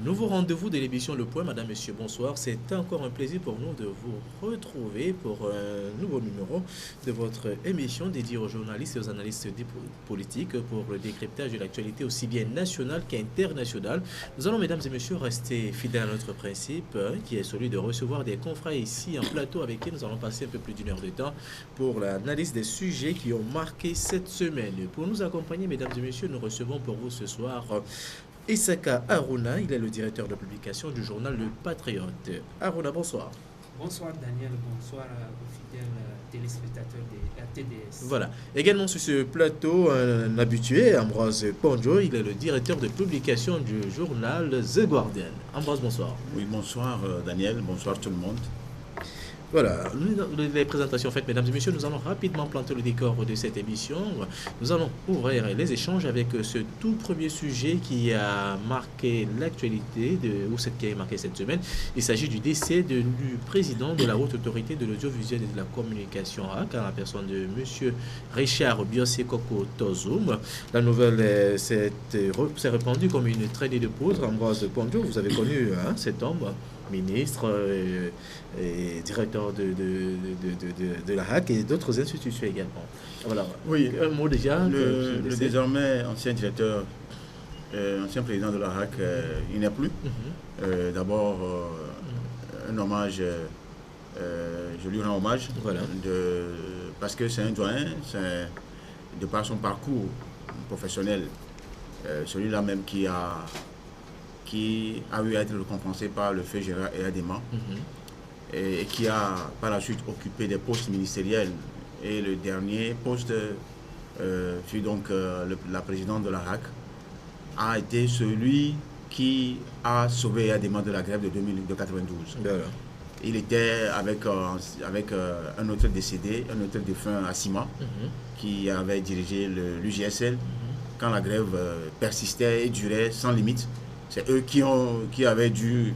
Nouveau rendez-vous de l'émission Le Point, Madame, Monsieur, bonsoir. C'est encore un plaisir pour nous de vous retrouver pour un nouveau numéro de votre émission dédiée aux journalistes et aux analystes politiques pour le décryptage de l'actualité aussi bien nationale qu'internationale. Nous allons, Mesdames et Messieurs, rester fidèles à notre principe qui est celui de recevoir des confrères ici en plateau avec qui nous allons passer un peu plus d'une heure de temps pour l'analyse des sujets qui ont marqué cette semaine. Pour nous accompagner, Mesdames et Messieurs, nous recevons pour vous ce soir Isaka Aruna, il est le directeur de publication du journal Le Patriote. Aruna, bonsoir. Bonsoir Daniel, bonsoir aux fidèles téléspectateurs de RTDS. Voilà. Également sur ce plateau, un habitué, Ambroise Ponjo, il est le directeur de publication du journal The Guardian. Ambroise, bonsoir. Oui, bonsoir Daniel, bonsoir tout le monde. Voilà, les présentations faites, mesdames et messieurs, nous allons rapidement planter le décor de cette émission. Nous allons ouvrir les échanges avec ce tout premier sujet qui a marqué l'actualité, ou ce qui a marqué cette semaine. Il s'agit du décès du président de la Haute Autorité de l'Audiovisuel et de la Communication, en la personne de M. Richard Biosekoko Tozoum. La nouvelle s'est répandue comme une traînée de poudre. Ambroise Ponjo, vous avez connu cet homme, ministre et directeur de la HAC et d'autres institutions également. Voilà. Oui, un mot déjà. Le désormais ancien directeur, ancien président de la HAC, il n'est plus. D'abord, un hommage, je lui rends hommage, voilà. Parce que c'est un doyen, de par son parcours professionnel, celui-là même qui a eu à être récompensé par le fait Gérard Eyadema et qui a par la suite occupé des postes ministériels. Et le dernier poste fut donc la présidente de la HAC, a été celui qui a sauvé Eyadema de la grève de 92. Voilà. Il était avec un autre décédé, un autre défunt Assima, qui avait dirigé l'UGSL quand la grève persistait et durait sans limite. C'est eux qui avaient dû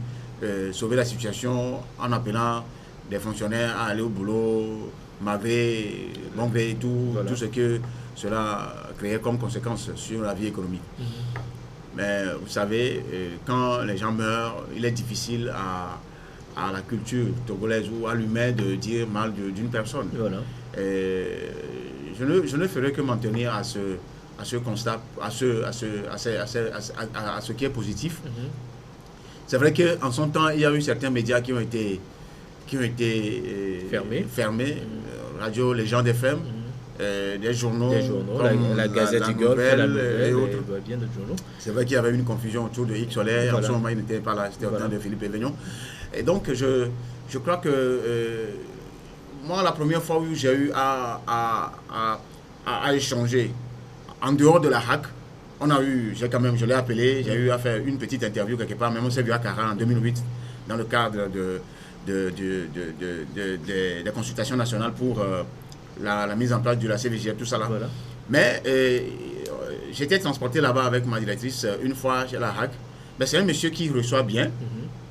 sauver la situation en appelant des fonctionnaires à aller au boulot, malgré bon gré et tout, voilà. Tout ce que cela créait comme conséquence sur la vie économique. Mais vous savez, quand les gens meurent, il est difficile à la culture togolaise ou à l'humain de dire mal d'une personne. Voilà. Je ne ferai que m'en tenir à ce constat, à ce qui est positif. C'est vrai qu'en son temps, il y a eu certains médias qui ont été fermés. Radio Légende FM, des journaux comme la Gazette du Golfe, et autres. C'est vrai qu'il y avait une confusion autour de X Solaire. Voilà. En ce moment, il n'était pas là, c'était au temps de Philippe Evignon. Et donc, je crois que moi, la première fois où j'ai eu à échanger en dehors de la HAC, je l'ai appelé, j'ai eu à faire une petite interview quelque part, même on s'est vu à Cara en 2008, dans le cadre des consultations nationales pour la mise en place de la CVG, tout ça là. Voilà. Mais j'étais transporté là-bas avec ma directrice une fois chez la HAC. Ben, c'est un monsieur qui reçoit bien,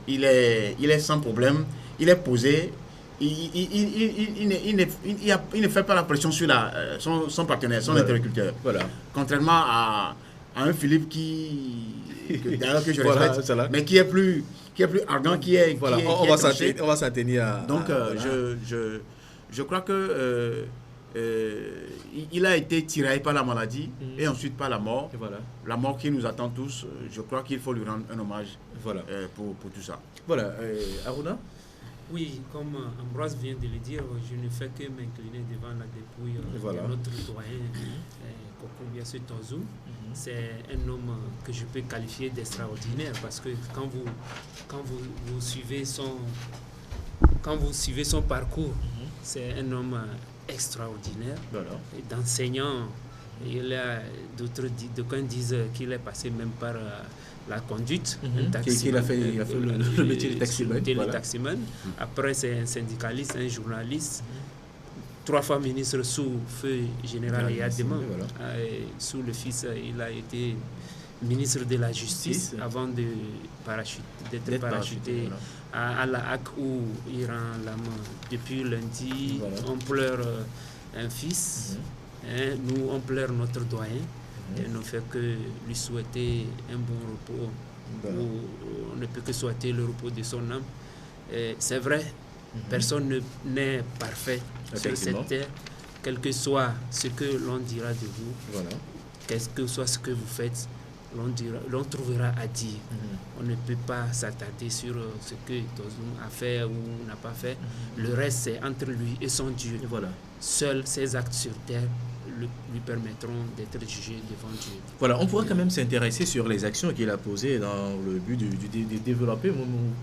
il est sans problème, il est posé. Il ne fait pas la pression sur son partenaire, son interlocuteur. Voilà. Contrairement à un Philippe que je respecte, mais qui est plus ardent, on va s'en tenir. Donc, je crois que il a été tiraillé par la maladie et ensuite par la mort. Et voilà. La mort qui nous attend tous, je crois qu'il faut lui rendre un hommage pour tout ça. Voilà. Aruna? Oui, comme Ambroise vient de le dire, je ne fais que m'incliner devant la dépouille de notre doyen Koko Biasse Tozoum. C'est un homme que je peux qualifier d'extraordinaire parce que quand vous suivez son parcours, c'est un homme extraordinaire. Voilà. D'enseignant, d'aucuns disent qu'il est passé même par la conduite, il a fait le métier de taximan. Après, c'est un syndicaliste, un journaliste, 3 fois ministre sous feu général Eyadema. Sous le fils, il a été ministre de la Justice avant d'être parachuté à la HAC où il rend l'âme. Depuis lundi, on pleure un fils, nous on pleure notre doyen. Et ne fait que lui souhaiter un bon repos où on ne peut que souhaiter le repos de son âme. C'est vrai, personne n'est parfait sur cette terre, quel que soit ce que l'on dira de vous, quel que soit ce que vous faites, l'on trouvera à dire. On ne peut pas s'attarder sur ce que Tozun a fait ou n'a pas fait. Le reste, c'est entre lui et son Dieu. Seuls ses actes sur terre lui permettront d'être jugé devant Dieu. Voilà, on pourra quand même s'intéresser sur les actions qu'il a posées dans le but de développer,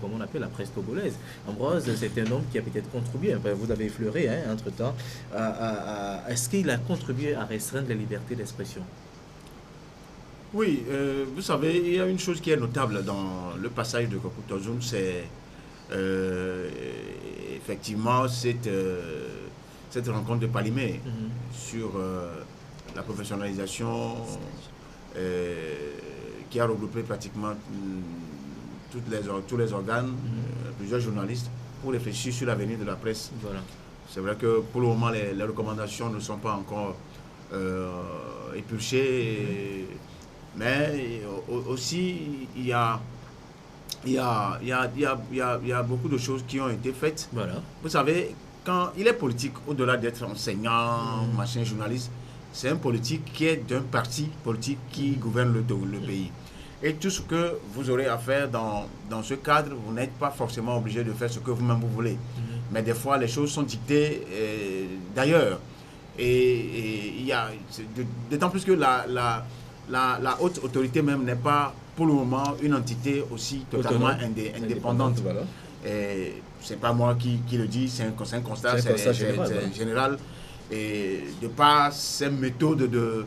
comme on appelle, la presse togolaise. Ambroise, c'est un homme qui a peut-être contribué, vous avez effleuré entre-temps, est-ce qu'il a contribué à restreindre la liberté d'expression? Oui, vous savez, il y a une chose qui est notable dans le passage de Kokou Tozun, c'est effectivement cette rencontre de Palimé sur la professionnalisation qui a regroupé pratiquement tous les organes, plusieurs journalistes, pour réfléchir sur l'avenir de la presse. C'est vrai que pour le moment, les recommandations ne sont pas encore épluchées, mais aussi il y a beaucoup de choses qui ont été faites. Vous savez, quand il est politique, au-delà d'être enseignant, machin, journaliste, c'est un politique qui est d'un parti politique qui gouverne le pays. Et tout ce que vous aurez à faire dans ce cadre, vous n'êtes pas forcément obligé de faire ce que vous-même vous voulez. Mais des fois, les choses sont dictées d'ailleurs. Et il y a d'autant plus que la haute autorité même n'est pas pour le moment une entité aussi totalement indépendante. C'est pas moi qui le dis, c'est un constat général. Et de par ces méthodes de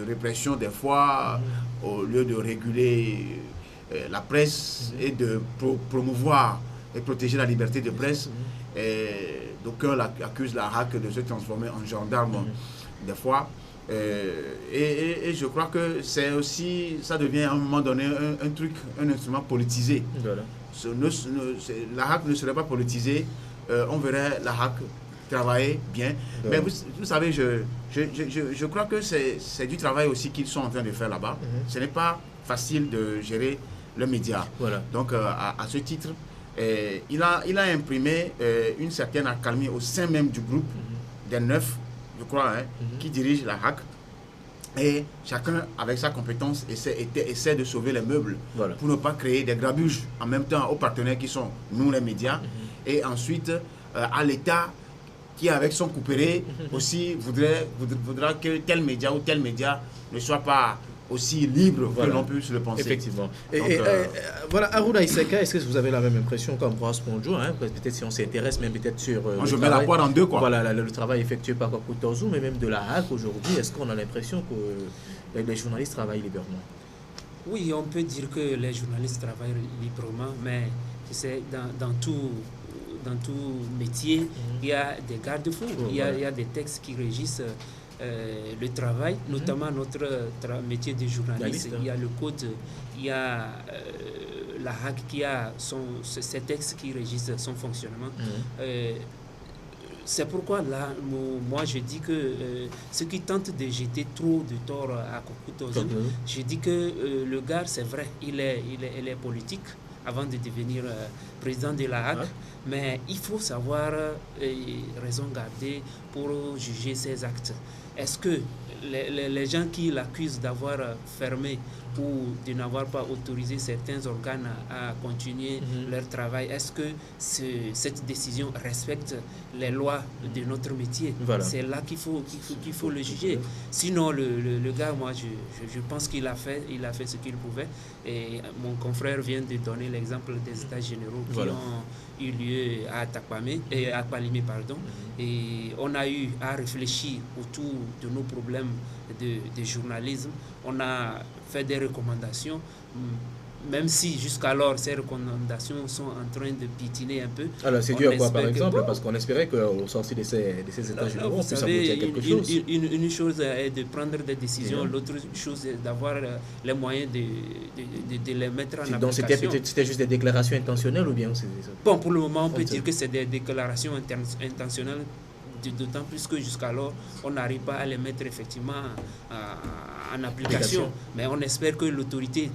répression, des fois, au lieu de réguler la presse et de promouvoir et protéger la liberté de presse, d'aucuns accusent la RAC de se transformer en gendarme des fois. Et je crois que c'est aussi, ça devient à un moment donné un instrument politisé. La RAC ne serait pas politisée, on verrait la RAC travailler bien. Mais vous savez, je crois que c'est du travail aussi qu'ils sont en train de faire là-bas. Ce n'est pas facile de gérer le média. Donc à ce titre, il a imprimé une certaine accalmie au sein même du groupe des 9, je crois, qui dirige la RAC. Et chacun, avec sa compétence, essaie de sauver les meubles pour ne pas créer des grabuges en même temps aux partenaires qui sont nous, les médias, et ensuite à l'État qui, avec son couperet, aussi voudra que tel média ou tel média ne soit pas aussi libre que l'on puisse le penser. Effectivement. Voilà, Aruna Iseka, est-ce que vous avez la même impression qu'Ambroise Ponjo, peut-être si on s'intéresse même peut-être sur je mets la poire en deux, quoi. Voilà, le travail effectué par Kokou Tozun, mais même de la RAC aujourd'hui, est-ce qu'on a l'impression que les journalistes travaillent librement? Oui, on peut dire que les journalistes travaillent librement, mais c'est dans tout métier, il y a des garde-fous, il y a des textes qui régissent le travail, notamment notre métier de journaliste. Il y a le code, il y a la RAC qui a ces textes qui régissent son fonctionnement. C'est pourquoi là, moi je dis que ceux qui tentent de jeter trop de tort à Kokou Tozun, je dis que le gars, c'est vrai, il est politique avant de devenir président de la RAC, mais il faut savoir raison garder pour juger ses actes. Est-ce que les gens qui l'accusent d'avoir fermé ou de n'avoir pas autorisé certains organes à continuer leur travail, est-ce que cette décision respecte les lois de notre métier? C'est là qu'il faut le juger. Sinon, le gars, moi, je pense qu'il a fait ce qu'il pouvait. Et mon confrère vient de donner l'exemple des états généraux qui ont eu lieu à Palimé, pardon. Et on a eu à réfléchir autour de nos problèmes de journalisme. On a fait des recommandations, même si jusqu'alors ces recommandations sont en train de pitiner un peu. Alors c'est dû à quoi par exemple? Parce qu'on espérait qu'au sortir de ces états généraux, on puisse aboutir à quelque chose. Une chose est de prendre des décisions, l'autre chose est d'avoir les moyens de les mettre en application. Donc c'était juste des déclarations intentionnelles ou bien c'est ça? Bon, pour le moment, on peut dire que c'est des déclarations intentionnelles, d'autant plus que jusqu'alors, on n'arrive pas à les mettre effectivement en application. Mais on espère que l'autorité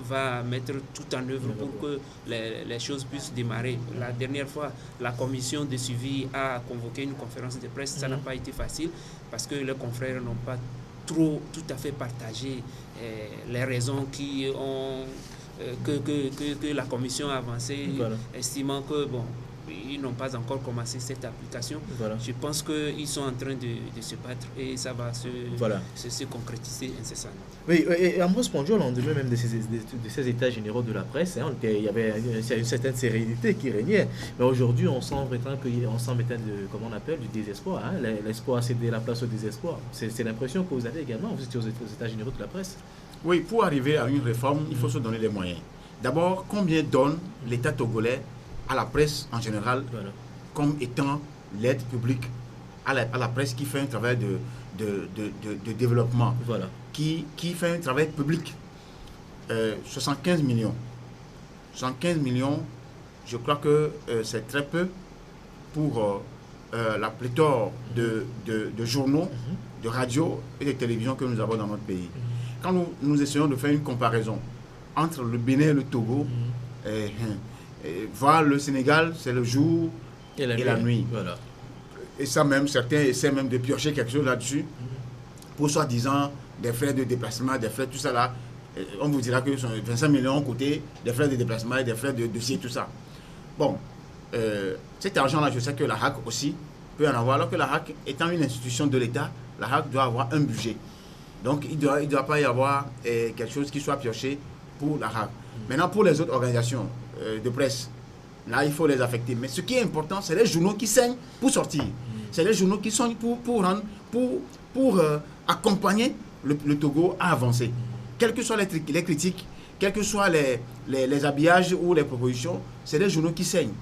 va mettre tout en œuvre pour que les choses puissent démarrer. La dernière fois, la commission de suivi a convoqué une conférence de presse. Ça n'a pas été facile parce que les confrères n'ont pas tout à fait partagé les raisons qui ont que la commission a avancé, estimant que ils n'ont pas encore commencé cette application. Je pense qu'ils sont en train de se battre et ça va se concrétiser incessamment. Oui, et Ambroise Pondiol, en demain même de ces états généraux de la presse, il y avait une certaine sérénité qui régnait. Mais aujourd'hui, on semble éteindre comment on appelle, du désespoir. Hein? L'espoir a cédé la place au désespoir. C'est l'impression que vous avez également, vous étiez aux états généraux de la presse. Oui, pour arriver à une réforme, il faut se donner les moyens. D'abord, combien donne l'État togolais à la presse en général, comme étant l'aide publique à la presse qui fait un travail de développement, qui fait un travail public. 75 millions. 75 millions, je crois que c'est très peu pour la pléthore de journaux, de radios et de télévisions que nous avons dans notre pays. Quand nous essayons de faire une comparaison entre le Bénin et le Togo, voir le Sénégal, c'est le jour et la nuit. Voilà. Et ça même, certains essaient même de piocher quelque chose là-dessus, pour soi-disant des frais de déplacement, des frais, tout ça là. On vous dira que sont 25 millions côté des frais de déplacement et des frais de dossier, tout ça. Bon, cet argent-là, je sais que la HAC aussi peut en avoir, alors que la HAC étant une institution de l'État, la HAC doit avoir un budget. Donc, il ne doit pas y avoir quelque chose qui soit pioché pour la HAC. Maintenant, pour les autres organisations de presse, là, il faut les affecter. Mais ce qui est important, c'est les journaux qui saignent pour sortir. C'est les journaux qui sont pour accompagner le Togo à avancer. Quelles que soient les critiques, quels que soient les habillages ou les propositions, c'est les journaux qui saignent.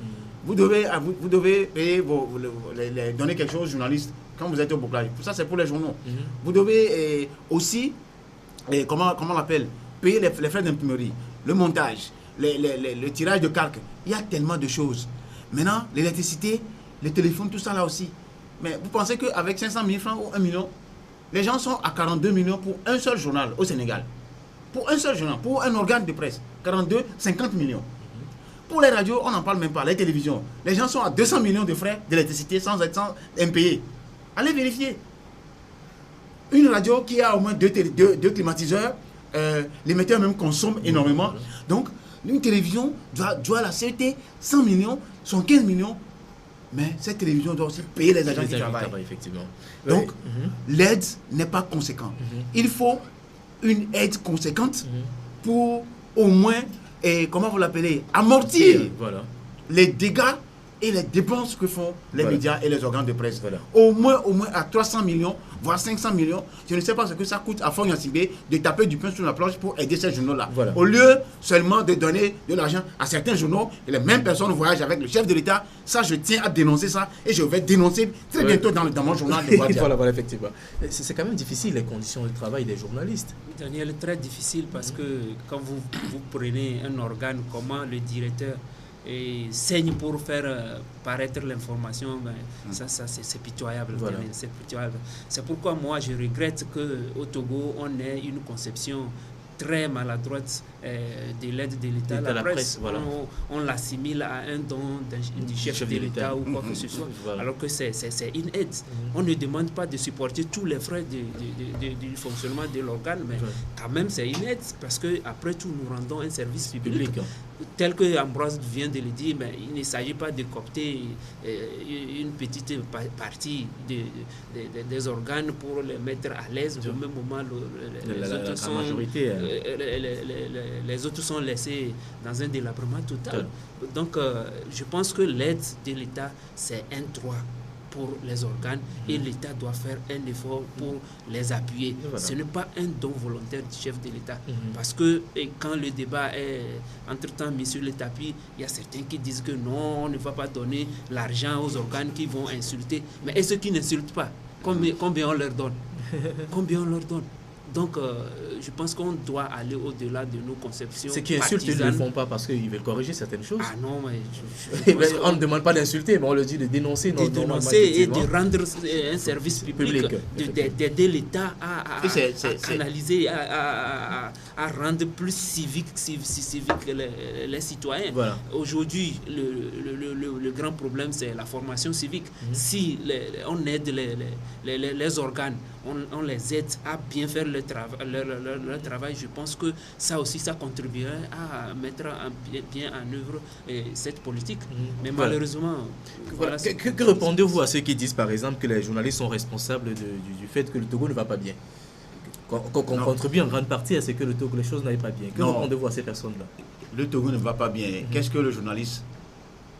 Vous devez payer donner quelque chose aux journalistes quand vous êtes au bouclage. Ça, c'est pour les journaux. Vous devez aussi, comment on l'appelle, payer les frais d'imprimerie, le montage, le tirage de calque. Il y a tellement de choses. Maintenant, l'électricité, les téléphones, tout ça là aussi. Mais vous pensez qu'avec 500 000 francs ou 1 million, les gens sont à 42 millions pour un seul journal au Sénégal. Pour un seul journal, pour un organe de presse. 42, 50 millions. Pour les radios, on n'en parle même pas, les télévisions. Les gens sont à 200 millions de frais d'électricité sans impayés. Allez vérifier. Une radio qui a au moins deux climatiseurs, l'émetteur même consomme énormément. Donc, une télévision doit la CET 100 millions, 115 millions. Mais cette télévision doit aussi payer les agents qui travaillent. Effectivement. Donc, l'aide n'est pas conséquente. Il faut une aide conséquente pour au moins, comment vous l'appelez, amortir les dégâts et les dépenses que font les médias et les organes de presse. Au moins à 300 millions, voire 500 millions. Je ne sais pas ce que ça coûte à Fort Yansibé de taper du pain sur la planche pour aider ces journaux-là. Au lieu seulement de donner de l'argent à certains journaux, et les mêmes personnes voyagent avec le chef de l'État. Ça, je tiens à dénoncer ça et je vais dénoncer très bientôt dans mon journal de Guadia. Voilà, effectivement. C'est quand même difficile les conditions de travail des journalistes. Daniel, très difficile parce que quand vous prenez un organe, comment le directeur saigne pour faire paraître l'information, ça c'est pitoyable, c'est pitoyable. C'est pourquoi moi je regrette qu'au Togo on ait une conception très maladroite de l'aide de l'État. La presse, on l'assimile à un don du chef de l'État ou quoi que ce soit, alors que c'est une aide. On ne demande pas de supporter tous les frais du fonctionnement de l'organe, mais quand même c'est une aide, parce qu'après tout, nous rendons un service public. Tel que Ambroise vient de le dire, mais il ne s'agit pas de coopter une petite partie des organes pour les mettre à l'aise. Au même moment, les autres sont laissés dans un délabrement total. Donc, je pense que l'aide de l'État, c'est un droit pour les organes et l'État doit faire un effort pour les appuyer. Ce n'est pas un don volontaire du chef de l'État. Parce que quand le débat est entre-temps mis sur le tapis, il y a certains qui disent que non, on ne va pas donner l'argent aux organes qui vont insulter. Mais et ceux qui n'insultent pas, combien on leur donne? Combien on leur donne? Donc, je pense qu'on doit aller au-delà de nos conceptions. Ceux qui insultent, ils ne le font pas parce qu'ils veulent corriger certaines choses. Ah non, mais on ne demande pas d'insulter, mais on le dit de dénoncer. De dénoncer et de rendre un service public, d'aider l'État à canaliser, à rendre plus civique les citoyens. Voilà. Aujourd'hui, le grand problème, c'est la formation civique. Si on aide les organes, on les aide à bien faire leur travail, je pense que ça aussi, ça contribuerait à mettre bien en œuvre cette politique. Mais malheureusement... Voilà. Que répondez-vous à ceux qui disent, par exemple, que les journalistes sont responsables du fait que le Togo ne va pas bien, qu'on contribue en grande partie à ce que les choses n'aillent pas bien? Que répondez-vous à ces personnes-là? Le Togo ne va pas bien. Qu'est-ce que le journaliste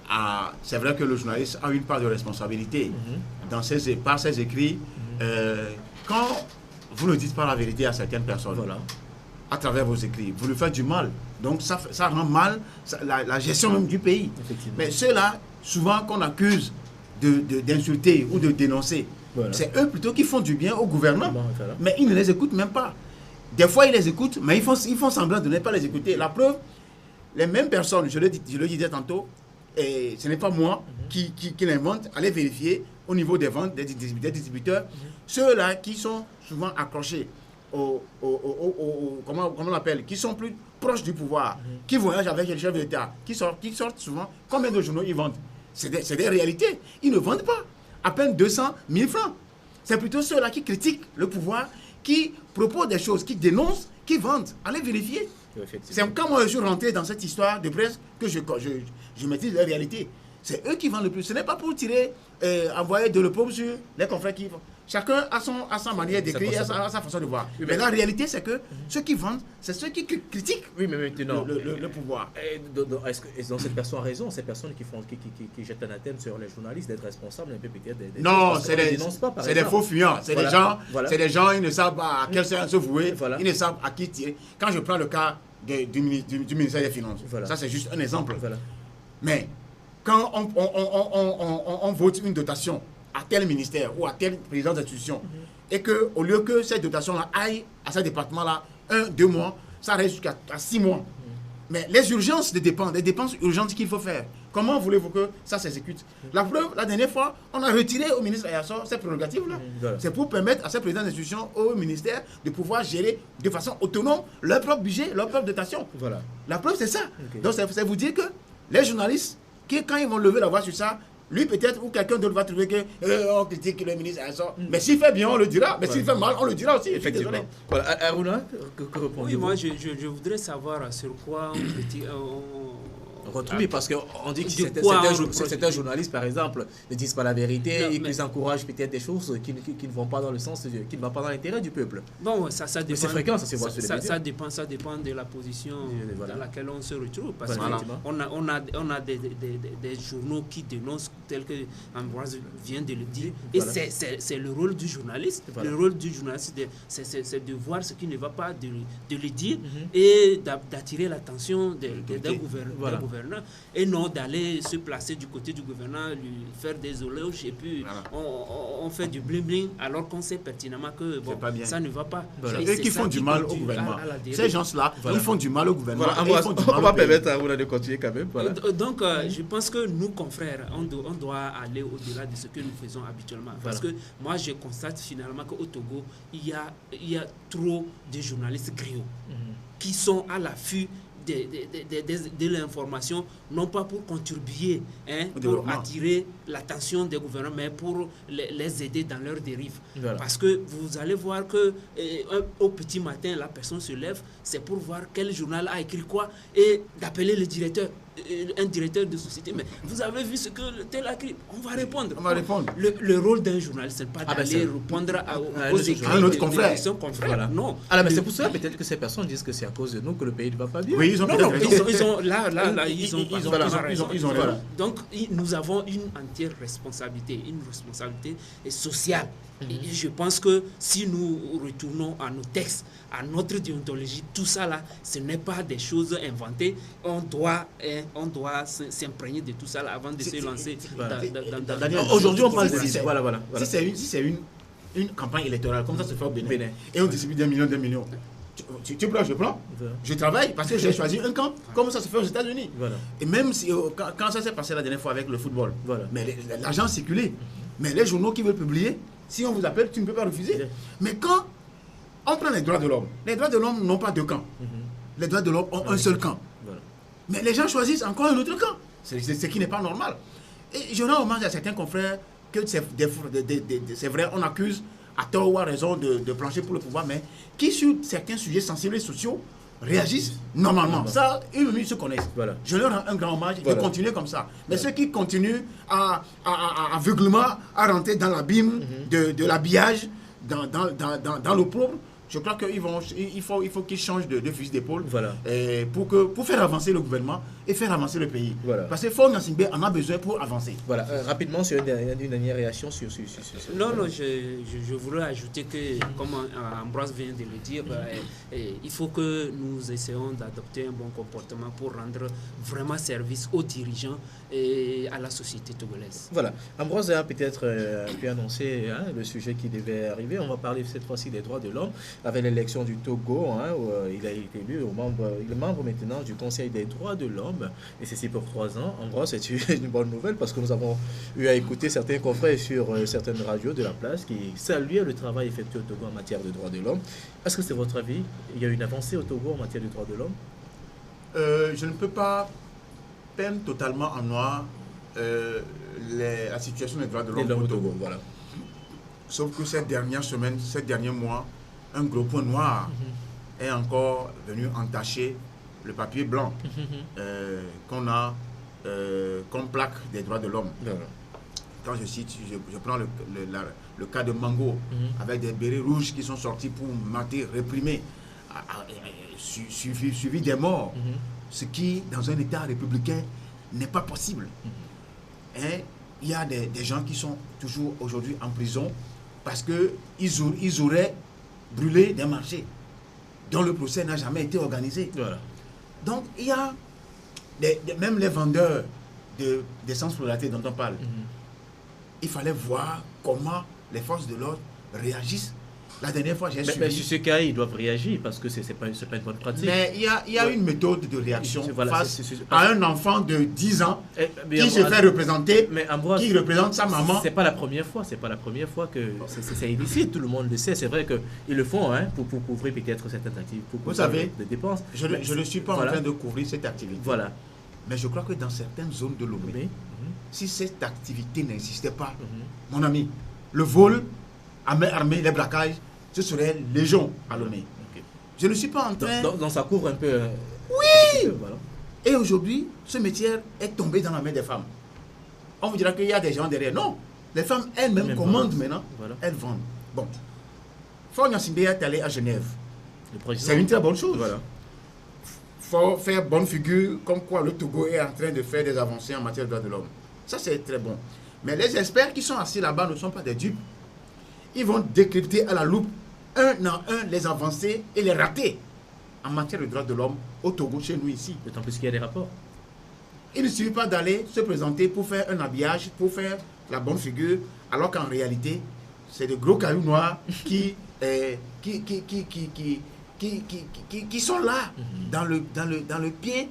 a? C'est vrai que le journaliste a une part de responsabilité par ses écrits. Quand vous ne dites pas la vérité à certaines personnes, à travers vos écrits, vous lui faites du mal. Donc ça rend mal la gestion même du pays. Mais ceux-là, souvent qu'on accuse d'insulter ou de dénoncer, c'est eux plutôt qui font du bien au gouvernement. Mais ils ne les écoutent même pas. Des fois, ils les écoutent, mais ils font semblant de ne pas les écouter. La preuve, les mêmes personnes, je le disais tantôt, et ce n'est pas moi qui l'invente, allez vérifier au niveau des ventes, des distributeurs, ceux-là qui sont souvent accrochés comment on l'appelle, qui sont plus proches du pouvoir, qui voyagent avec le chef d'État, qui sortent souvent, combien de journaux ils vendent? C'est des réalités. Ils ne vendent pas à peine 200 000 francs. C'est plutôt ceux-là qui critiquent le pouvoir, qui proposent des choses, qui dénoncent, qui vendent. Allez vérifier. C'est quand moi je suis rentré dans cette histoire de presse que je maîtrise la réalité. C'est eux qui vendent le plus. Ce n'est pas pour tirer, envoyer de l'opprobre sur les confrères qui vendent. Chacun a sa manière d'écrire, a sa façon de voir. Oui, mais la réalité, c'est que ceux qui vendent, c'est ceux qui critiquent le pouvoir. Est-ce que cette personne a raison? Ces personnes qui jettent un anathème sur les journalistes d'être responsables un peu peut-être non, c'est des faux fuyants. C'est des gens, ils ne savent pas à quel sens se vouer, ils ne savent à qui tirer. Quand je prends le cas du ministère des Finances, ça c'est juste un exemple. Mais quand on vote une dotation à tel ministère ou à tel président d'institution, et qu'au lieu que cette dotation-là aille à ce département-là 1-2 mois, ça reste jusqu'à 6 mois. Mais les urgences des dépenses urgentes qu'il faut faire, comment voulez-vous que ça s'exécute? La preuve, la dernière fois, on a retiré au ministre Ayassor ces prérogatives-là. C'est pour permettre à ces présidents d'institution, au ministère, de pouvoir gérer de façon autonome leur propre budget, leur propre dotation. La preuve, c'est ça. Donc, c'est vous dire que les journalistes, quand ils vont lever la voix sur ça, lui peut-être ou quelqu'un d'autre va trouver qu'on critique le ministre Ayassor. Mais s'il fait bien, on le dira. Mais s'il fait mal, on le dira aussi. Effectivement. Voilà. Aruna, que répondez-vous? Oui, moi je voudrais savoir sur quoi on critique. Oui, parce qu'on dit que certains journalistes, par exemple, ne disent pas la vérité et qu'ils encouragent peut-être des choses qui ne vont pas dans le sens, qui ne vont pas dans l'intérêt du peuple. Bon, ça dépend. C'est fréquent, ça se voit sur les médias. Ça dépend de la position dans laquelle on se retrouve. Parce qu'on a des journaux qui dénoncent, tel que Ambroise vient de le dire. Et c'est le rôle du journaliste. Le rôle du journaliste, c'est de voir ce qui ne va pas, de le dire et d'attirer l'attention des gouverneurs. Et non d'aller se placer du côté du gouverneur, lui faire des éloges et puis on fait du bling-bling alors qu'on sait pertinemment que ça ne va pas. Eux qui font du mal au gouvernement. Ces gens-là, ils font du mal au gouvernement. On va permettre à vous de continuer quand même. Donc, je pense que nous, confrères, on doit aller au-delà de ce que nous faisons habituellement. Parce que moi, je constate finalement qu'au Togo, il y a trop de journalistes griots qui sont à l'affût de l'information, non pas pour contribuer, pour attirer l'attention des gouvernements, mais pour les aider dans leur dérive. Parce que vous allez voir que au petit matin, la personne se lève, c'est pour voir quel journal a écrit quoi et d'appeler le directeur, un directeur de société. Mais vous avez vu ce que tel a écrit? On va répondre. Le rôle d'un journaliste, c'est pas d'aller répondre aux écrits à notre confrère. Non. Alors, mais c'est pour cela peut-être que ces personnes disent que c'est à cause de nous que le pays ne va pas bien. Oui, ils ont raison. Donc, nous avons une entière responsabilité, sociale. Et je pense que si nous retournons à nos textes, à notre déontologie, tout ça là, ce n'est pas des choses inventées. On doit s'imprégner de tout ça là avant de se lancer dans aujourd'hui, on parle de... Si c'est une une campagne électorale, comme ça se fait au Bénin. Et on distribue des millions, des millions. Tu prends, je prends. Voilà. Je travaille parce que j'ai choisi un camp, comme ça se fait aux États-Unis. Voilà. Et même si, quand ça s'est passé la dernière fois avec le football, voilà. Mais l'argent circulait. Mais les journaux qui veulent publier, si on vous appelle, tu ne peux pas refuser. Mais quand on prend les droits de l'homme n'ont pas deux camps. Les droits de l'homme ont un seul camp. Voilà. Mais les gens choisissent encore un autre camp. C'est ce qui n'est pas normal. Et je rends hommage à certains confrères que c'est vrai, on accuse à tort ou à raison de plancher pour le pouvoir, mais qui sur certains sujets sensibles et sociaux réagissent normalement. Ça, ils se connaissent. Voilà. Je leur rends un grand hommage de continuer comme ça. Mais ceux qui continuent aveuglement à rentrer dans l'abîme de l'habillage, dans l'opprobre, je crois qu'il faut qu'ils changent de fusil d'épaule pour faire avancer le gouvernement et faire avancer le pays. Voilà. Parce que Faure Gnassingbé en a besoin pour avancer. Voilà. Rapidement, sur une dernière réaction sur Non, je voudrais ajouter que, comme Ambroise vient de le dire, il faut que nous essayons d'adopter un bon comportement pour rendre vraiment service aux dirigeants et à la société togolaise. Voilà. Ambroise a peut-être pu annoncer le sujet qui devait arriver. On va parler cette fois-ci des droits de l'homme. Avec l'élection du Togo, où il a été élu il est membre maintenant du Conseil des droits de l'homme, et ceci pour 3 ans. En gros, c'est une bonne nouvelle parce que nous avons eu à écouter certains confrères sur certaines radios de la place qui saluaient le travail effectué au Togo en matière de droits de l'homme. Est-ce que c'est votre avis? Il y a une avancée au Togo en matière de droits de l'homme? Je ne peux pas peindre totalement en noir la situation des droits de l'homme au Togo. Voilà. Sauf que cette dernière semaine, ces derniers mois, un gros point noir est encore venu entacher le papier blanc qu'on a comme plaque des droits de l'homme. Quand je cite, je prends le cas de Mango, avec des bérets rouges qui sont sortis pour mater, réprimer, suivi des morts, ce qui, dans un État républicain, n'est pas possible. Et il y a des gens qui sont toujours aujourd'hui en prison parce qu'ils auraient brûlé des marchés dont le procès n'a jamais été organisé. Voilà. Donc, il y a même les vendeurs d'essence fluoratée dont on parle. Il fallait voir comment les forces de l'ordre réagissent. La dernière fois, j'ai suivi... Mais sur ce cas, ils doivent réagir parce que ce n'est pas une bonne pratique. Mais il y a une méthode de réaction face à un enfant de 10 ans qui se fait représenter, qui représente sa maman. Ce n'est pas la première fois. C'est pas la première fois que c'est illicite. Tout le monde le sait. C'est vrai qu'ils le font pour couvrir peut-être cette activité. Vous savez, des dépenses. Je ne suis pas en train de couvrir cette activité. Voilà. Mais je crois que dans certaines zones de Lomé, si cette activité n'existait pas, mon ami, le vol à main armée, les braquages, ce serait légion à Lomé. Je ne suis pas en train... Donc ça couvre un peu... Oui. Voilà. Et aujourd'hui, ce métier est tombé dans la main des femmes. On vous dira qu'il y a des gens derrière. Non, les femmes elles-mêmes commandent maintenant. Voilà. Elles vendent. Bon. Faure Gnassingbé est allé à Genève. C'est une très bonne chose. Voilà. Faut faire bonne figure, comme quoi le Togo est en train de faire des avancées en matière de droits de l'homme. Ça, c'est très bon. Mais les experts qui sont assis là-bas ne sont pas des dupes. Ils vont décrypter à la loupe, un à un, les avancées et les ratés en matière de droits de l'homme au Togo, chez nous ici. D'autant plus qu'il y a des rapports. Il ne suffit pas d'aller se présenter pour faire un habillage, pour faire la bonne figure, alors qu'en réalité, c'est de gros cailloux noirs qui sont là, dans le pied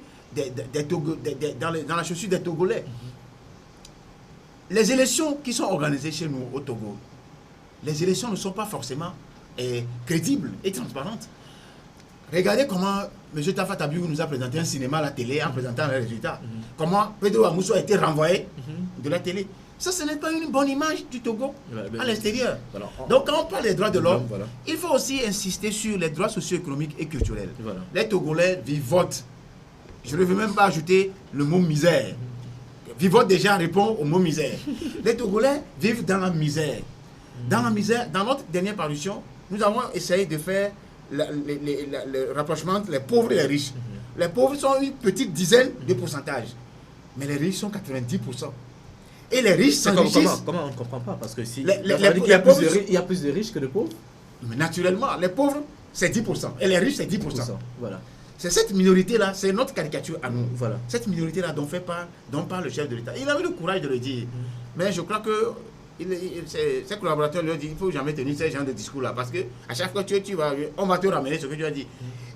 dans la chaussure des Togolais. Les élections qui sont organisées chez nous au Togo, les élections ne sont pas forcément crédibles et transparentes. Regardez comment M. Tafa Tabiou nous a présenté un cinéma à la télé en présentant les résultats. Comment Pedro Amousso a été renvoyé de la télé. Ça, ce n'est pas une bonne image du Togo à l'extérieur. Voilà. Donc, quand on parle des droits de l'homme, il faut aussi insister sur les droits socio-économiques et culturels. Voilà. Les Togolais vivotent. Je ne veux même pas ajouter le mot misère. Vivote déjà répond au mot misère. Les Togolais vivent dans la misère. Dans la misère, dans notre dernière parution, nous avons essayé de faire le rapprochement entre les pauvres et les riches. Les pauvres sont une petite dizaine de pourcentage, mais les riches sont 90%. Et les riches s'enrichissent. Comment on ne comprend pas? Parce que si il y a plus de riches que de pauvres. Mais naturellement, les pauvres, c'est 10%. Et les riches, c'est 10%. Voilà. C'est cette minorité-là, c'est notre caricature à nous. Voilà. Cette minorité-là dont parle le chef de l'État. Il avait le courage de le dire. Mais je crois que ses collaborateurs lui ont dit il ne faut jamais tenir ce genre de discours-là parce qu'à chaque fois que on va te ramener ce que tu as dit.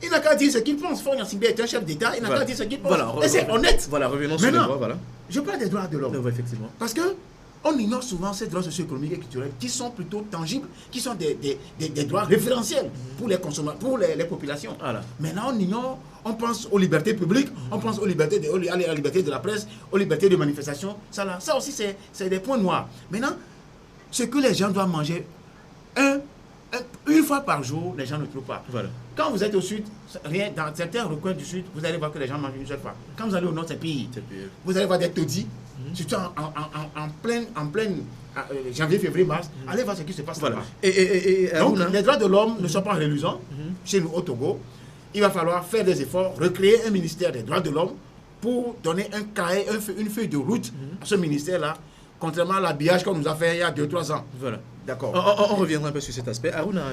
Il n'a qu'à dire ce qu'il pense. Faure Gnassingbé est un chef d'État, il n'a qu'à dire ce qu'il pense. Et c'est honnête. Voilà, revenons sur les droits. Voilà. Je parle des droits de l'homme. Oui, effectivement. Parce qu'on ignore souvent ces droits socio-économiques et culturels qui sont plutôt tangibles, qui sont des droits référentiels pour les consommateurs, pour les populations. Voilà. Maintenant, on ignore, on pense aux libertés publiques, on pense aux libertés à la liberté de la presse, aux libertés de manifestation. Ça aussi, c'est des points noirs. Maintenant, ce que les gens doivent manger, une fois par jour, les gens ne trouvent pas. Voilà. Quand vous êtes au sud, dans certains recoins du sud, vous allez voir que les gens mangent une seule fois. Quand vous allez au nord, c'est pire. Vous allez voir des taudis, surtout en plein janvier, février, mars. Allez voir ce qui se passe là-bas. Donc, les droits de l'homme ne sont pas reluisants chez nous au Togo. Il va falloir faire des efforts, recréer un ministère des droits de l'homme pour donner un cahier, une feuille de route à ce ministère-là, contrairement à l'habillage qu'on nous a fait il y a 2-3 ans. Voilà. D'accord. On reviendra un peu sur cet aspect. Aruna,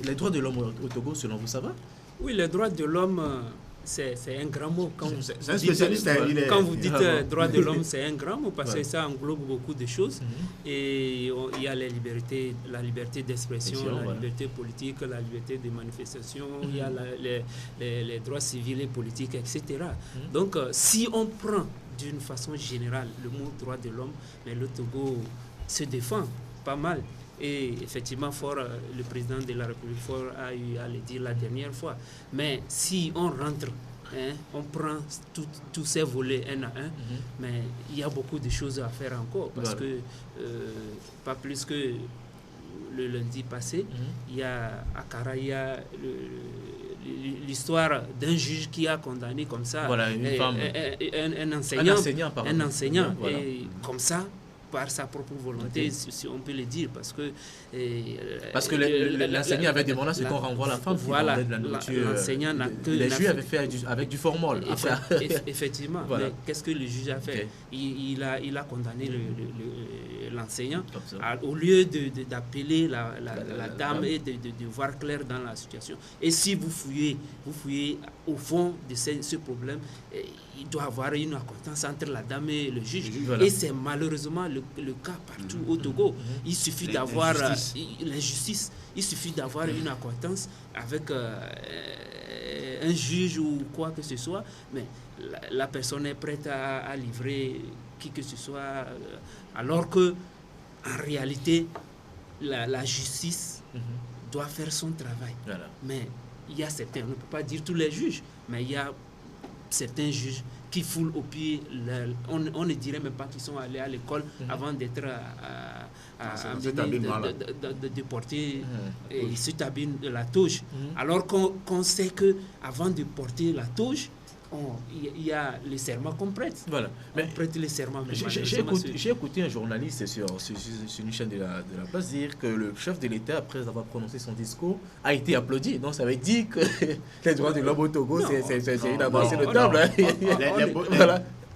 les droits de l'homme au Togo, selon vous, ça va? Oui, les droits de l'homme, c'est un grand mot. C'est un spécialiste. Quand vous dites droits de l'homme, c'est un grand mot parce que ça englobe beaucoup de choses. Et il y a la liberté d'expression, la liberté politique, la liberté de manifestation, il y a les droits civils et politiques, etc. Donc, si on prend d'une façon générale le mot droit de l'homme, mais le Togo se défend pas mal. Et effectivement, le président de la République a eu à le dire la dernière fois. Mais si on rentre, on prend tous ces volets un à un, mais il y a beaucoup de choses à faire encore. Parce que, pas plus que le lundi passé, il y a à Kara, il y a l'histoire d'un juge qui a condamné comme ça un enseignant. Voilà. Et comme ça, par sa propre volonté, si on peut le dire, parce que l'enseignant avait demandé ce qu'on renvoie la femme. Voilà, l'enseignant n'a que... Les juges avaient fait avec du formol. Effectivement, voilà. Mais qu'est-ce que le juge a fait? Il a condamné l'enseignant au lieu d'appeler la dame et de voir clair dans la situation. Et si vous fouillez au fond de ce problème, il doit y avoir une accointance entre la dame et le juge. Voilà. Et c'est malheureusement le cas partout au Togo. Il suffit d'avoir l'injustice. Il suffit d'avoir une accointance avec un juge ou quoi que ce soit, mais la personne est prête à livrer qui que ce soit, alors que en réalité, la justice doit faire son travail. Voilà. Mais il y a certains, on ne peut pas dire tous les juges, mais il y a certains juges qui foulent au pied, on ne dirait même pas qu'ils sont allés à l'école avant d'être de porter et ils se tabinent de la touche. Alors qu'on sait qu'avant de porter la touche, il y a les serments qu'on prête. Voilà. On prête les serments. J'ai écouté un journaliste sur une chaîne de la place dire que le chef de l'État, après avoir prononcé son discours, a été applaudi. Donc ça veut dire que les droits de l'homme au Togo, c'est une avancée notable.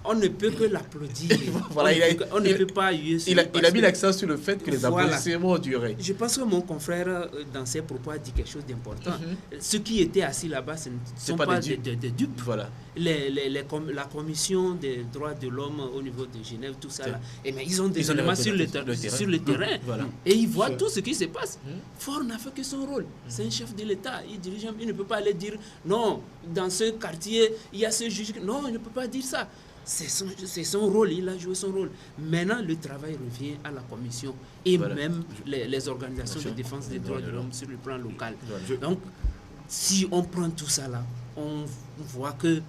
On ne peut que l'applaudir. Voilà, on ne peut pas y il a mis l'accent sur le fait que les applaudissements ont duré. Je pense que mon confrère, dans ses propos, a dit quelque chose d'important. Ceux qui étaient assis là-bas, ce ne sont pas des dupes. Voilà. La commission des droits de l'homme au niveau de Genève, tout ça, là, mais ils ont des éléments sur le terrain. Voilà. Et ils voient tout ce qui se passe. Faure n'a fait que son rôle. C'est un chef de l'État. Il ne peut pas aller dire non, dans ce quartier, il y a ce juge. Non, il ne peut pas dire ça. C'est son rôle, il a joué son rôle. Maintenant, le travail revient à la commission et même les organisations de défense des droits de l'homme sur le plan local. Donc, si on prend tout ça là, on voit que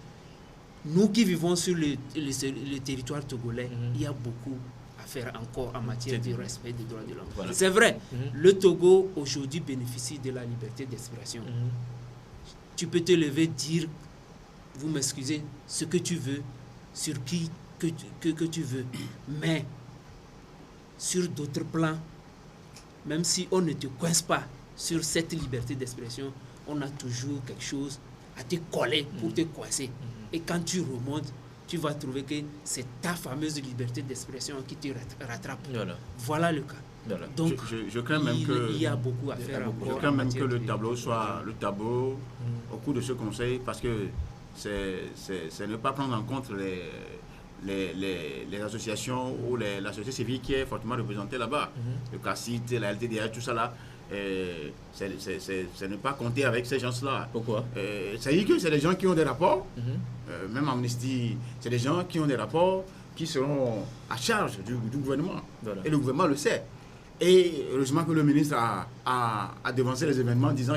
nous qui vivons sur le territoire togolais, il y a beaucoup à faire encore en matière de respect des droits de l'homme. Voilà. C'est vrai, le Togo aujourd'hui bénéficie de la liberté d'expression. Tu peux te lever, dire, vous m'excusez, ce que tu veux, sur qui que tu veux, mais sur d'autres plans, même si on ne te coince pas sur cette liberté d'expression, on a toujours quelque chose à te coller pour te coincer. Et quand tu remontes, tu vas trouver que c'est ta fameuse liberté d'expression qui te rattrape. Voilà le cas. Donc, je crains même il y a beaucoup à faire encore. Je crains même que le tableau soit le tableau au cours de ce conseil, parce que c'est ne pas prendre en compte les associations ou la société civile qui est fortement représentée là-bas. Le CACIT, la LTDH, tout ça là. C'est ne pas compter avec ces gens-là. Pourquoi? Ça veut dire que c'est des gens qui ont des rapports, même Amnesty, c'est des gens qui ont des rapports qui seront à charge du gouvernement. Voilà. Et le gouvernement le sait. Et heureusement que le ministre a devancé les événements en disant,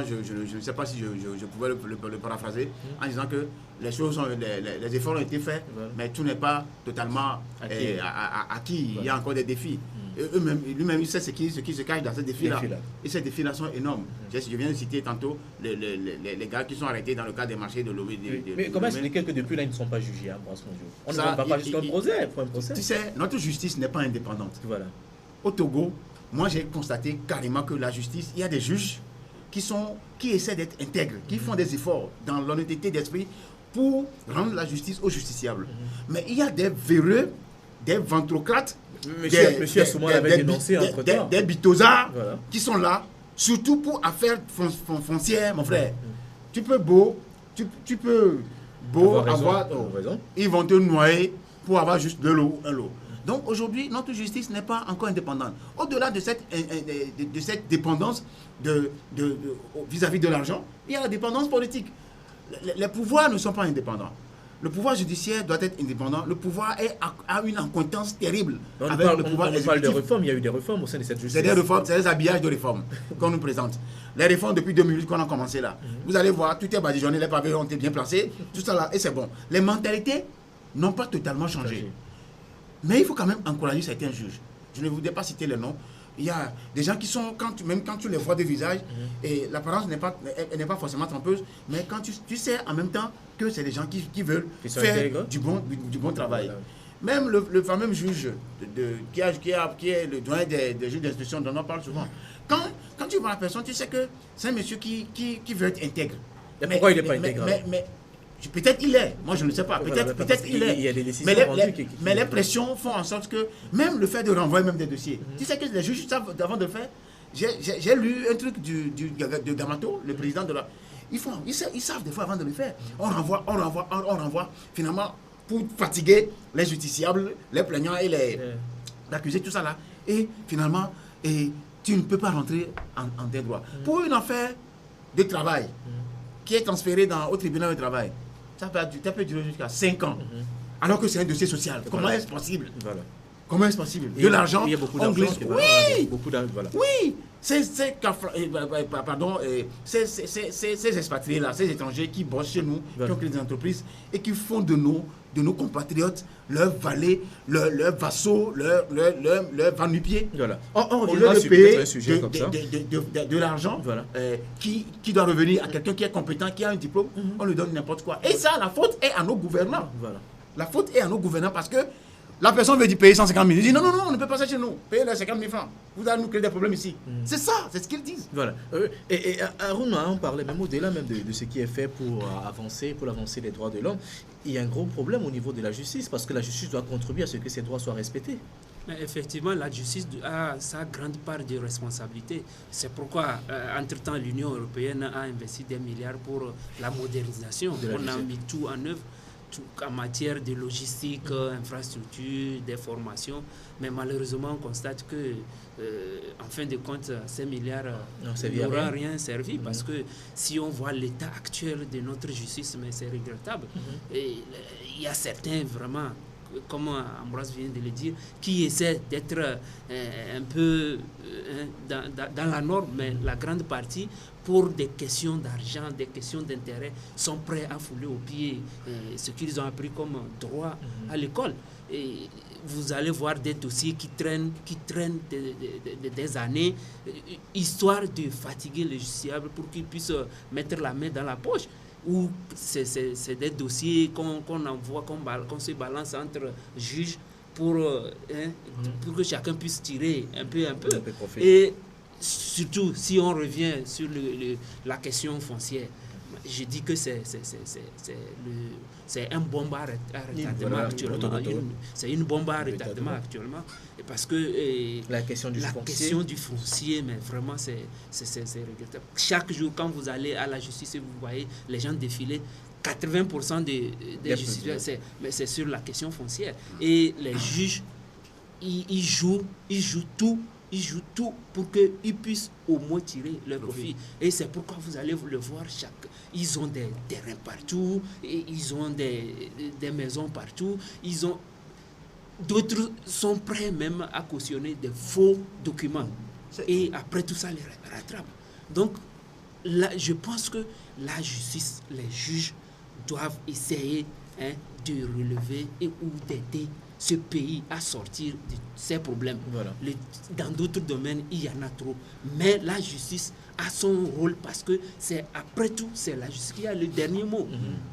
je ne sais pas si je pouvais le paraphraser, en disant que les choses les efforts ont été faits, mais tout n'est pas totalement acquis. Il y a encore des défis. Lui-même, il sait ce qui se cache dans ces défis-là. Et ces défis-là sont énormes. Je viens de citer tantôt les gars qui sont arrêtés dans le cadre des marchés de l'OMS. Mais comment expliquer que depuis là, ils ne sont pas jugés, on ne va pas jusqu'à un procès. Tu sais, notre justice n'est pas indépendante. Voilà. Au Togo, moi j'ai constaté carrément que la justice, il y a des juges qui essaient d'être intègres, qui font des efforts dans l'honnêteté d'esprit pour rendre la justice aux justiciables. Mais il y a des véreux, des ventrocrates, Monsieur Assouman l'avait dénoncé entre-temps. Des bitosards qui sont là, surtout pour affaires foncières, mon frère. Tu peux avoir raison. Ils vont te noyer pour avoir juste de l'eau, un lot. Donc aujourd'hui, notre justice n'est pas encore indépendante. Au-delà de cette dépendance vis-à-vis de l'argent, il y a la dépendance politique. Les pouvoirs ne sont pas indépendants. Le pouvoir judiciaire doit être indépendant. Le pouvoir a une accointance terrible avec le pouvoir exécutif. On parle de réformes, il y a eu des réformes au sein de cette justice. C'est des réformes, c'est des habillages de réformes qu'on nous présente. Les réformes depuis 2008 qu'on a commencé là. Vous allez voir, tout est badigeonné, les pavés ont été bien placés, tout ça là, et c'est bon. Les mentalités n'ont pas totalement changé. Mais il faut quand même encourager certains juges. Je ne voudrais pas citer les noms. Il y a des gens qui sont, même quand tu les vois de visage, et l'apparence n'est pas forcément trompeuse, mais quand tu sais en même temps que c'est des gens qui veulent faire du bon travail. Même le fameux juge qui est le doyen des juges d'instruction dont on parle souvent. Quand tu vois la personne, tu sais que c'est un monsieur qui veut être intègre. Et pourquoi il n'est pas intègre? Peut-être il est, moi je ne sais pas, peut-être il est. Il y a des décisions mais les pressions font en sorte que, même le fait de renvoyer même des dossiers, tu sais que les juges savent avant de le faire. J'ai lu un truc de Gamato, le président de la... Ils savent des fois avant de le faire. On renvoie, finalement, pour fatiguer les justiciables, les plaignants et les accusés, tout ça là. Et finalement, tu ne peux pas rentrer en tes droits. Pour une affaire de travail qui est transférée au tribunal de travail, ça peut durer jusqu'à 5 ans. Alors que c'est un dossier social. Comment est-ce possible? Comment est-ce possible? De l'argent, il y a beaucoup d'argent. Oui, ces expatriés-là, ces étrangers qui bossent chez nous, qui ont créé des entreprises et qui font de nos compatriotes leurs valets, leurs vassaux, leurs va-nu-pieds. Voilà. On reviendra sur un sujet comme ça. De l'argent qui doit revenir à quelqu'un qui est compétent, qui a un diplôme, on lui donne n'importe quoi. Et ça, la faute est à nos gouvernants. La faute est à nos gouvernants parce que la personne veut dire payer 150 000. Il dit non, on ne peut pas ça chez nous. Payer les 50 000 francs. Vous allez nous créer des problèmes ici. C'est ça, c'est ce qu'ils disent. Voilà. Et Aruna, on parlait même au-delà même de ce qui est fait pour l'avancée des droits de l'homme. Il y a un gros problème au niveau de la justice parce que la justice doit contribuer à ce que ces droits soient respectés. Mais effectivement, la justice a sa grande part de responsabilité. C'est pourquoi, entre-temps, l'Union européenne a investi des milliards pour la modernisation. On a mis tout en œuvre. En matière de logistique, infrastructure, des formations. Mais malheureusement, on constate que, en fin de compte, ces milliards n'auront rien servi parce que si on voit l'état actuel de notre justice, mais c'est regrettable. Et il y a certains vraiment, comme Ambroise vient de le dire, qui essaient d'être un peu dans la norme, mais la grande partie, pour des questions d'argent, des questions d'intérêt, sont prêts à fouler aux pieds ce qu'ils ont appris comme droit à l'école. Et vous allez voir des dossiers qui traînent des années, histoire de fatiguer le justiciable pour qu'il puisse mettre la main dans la poche. Ou c'est des dossiers qu'on envoie, qu'on se balance entre juges pour que chacun puisse tirer un peu. Et surtout, si on revient sur la question foncière, je dis que c'est un bombe à retardement actuellement. C'est une bombe à retardement actuellement. Parce que la question du foncier, mais vraiment, c'est regrettable. Chaque jour, quand vous allez à la justice et vous voyez les gens défiler, 80% des justices, c'est sur la question foncière. Et les juges, ils jouent tout pour qu'ils puissent au moins tirer leur profit. Et c'est pourquoi vous allez le voir, ils ont des terrains partout, et ils ont des maisons partout, d'autres sont prêts même à cautionner des faux documents. Et après tout ça, les rattrape. Donc, là, je pense que la justice, les juges doivent essayer de relever ou d'aider ce pays à sortir de ses problèmes. Voilà. Dans d'autres domaines, il y en a trop. Mais la justice a son rôle parce que après tout, c'est la justice qui a le dernier mot.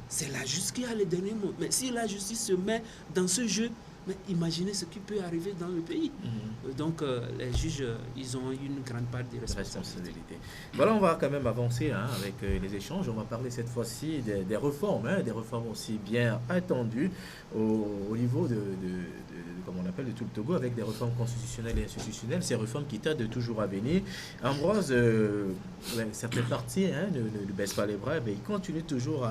C'est la justice qui a le dernier mot. Mais si la justice se met dans ce jeu, mais imaginez ce qui peut arriver dans le pays. Donc, les juges, ils ont une grande part de responsabilité. Voilà, on va quand même avancer avec les échanges. On va parler cette fois-ci des réformes, des réformes aussi bien attendues au niveau comme on appelle, de tout le Togo, avec des réformes constitutionnelles et institutionnelles, ces réformes qui tardent toujours à venir. Ambroise, certaines parties ne baissent pas les bras, mais ils continuent toujours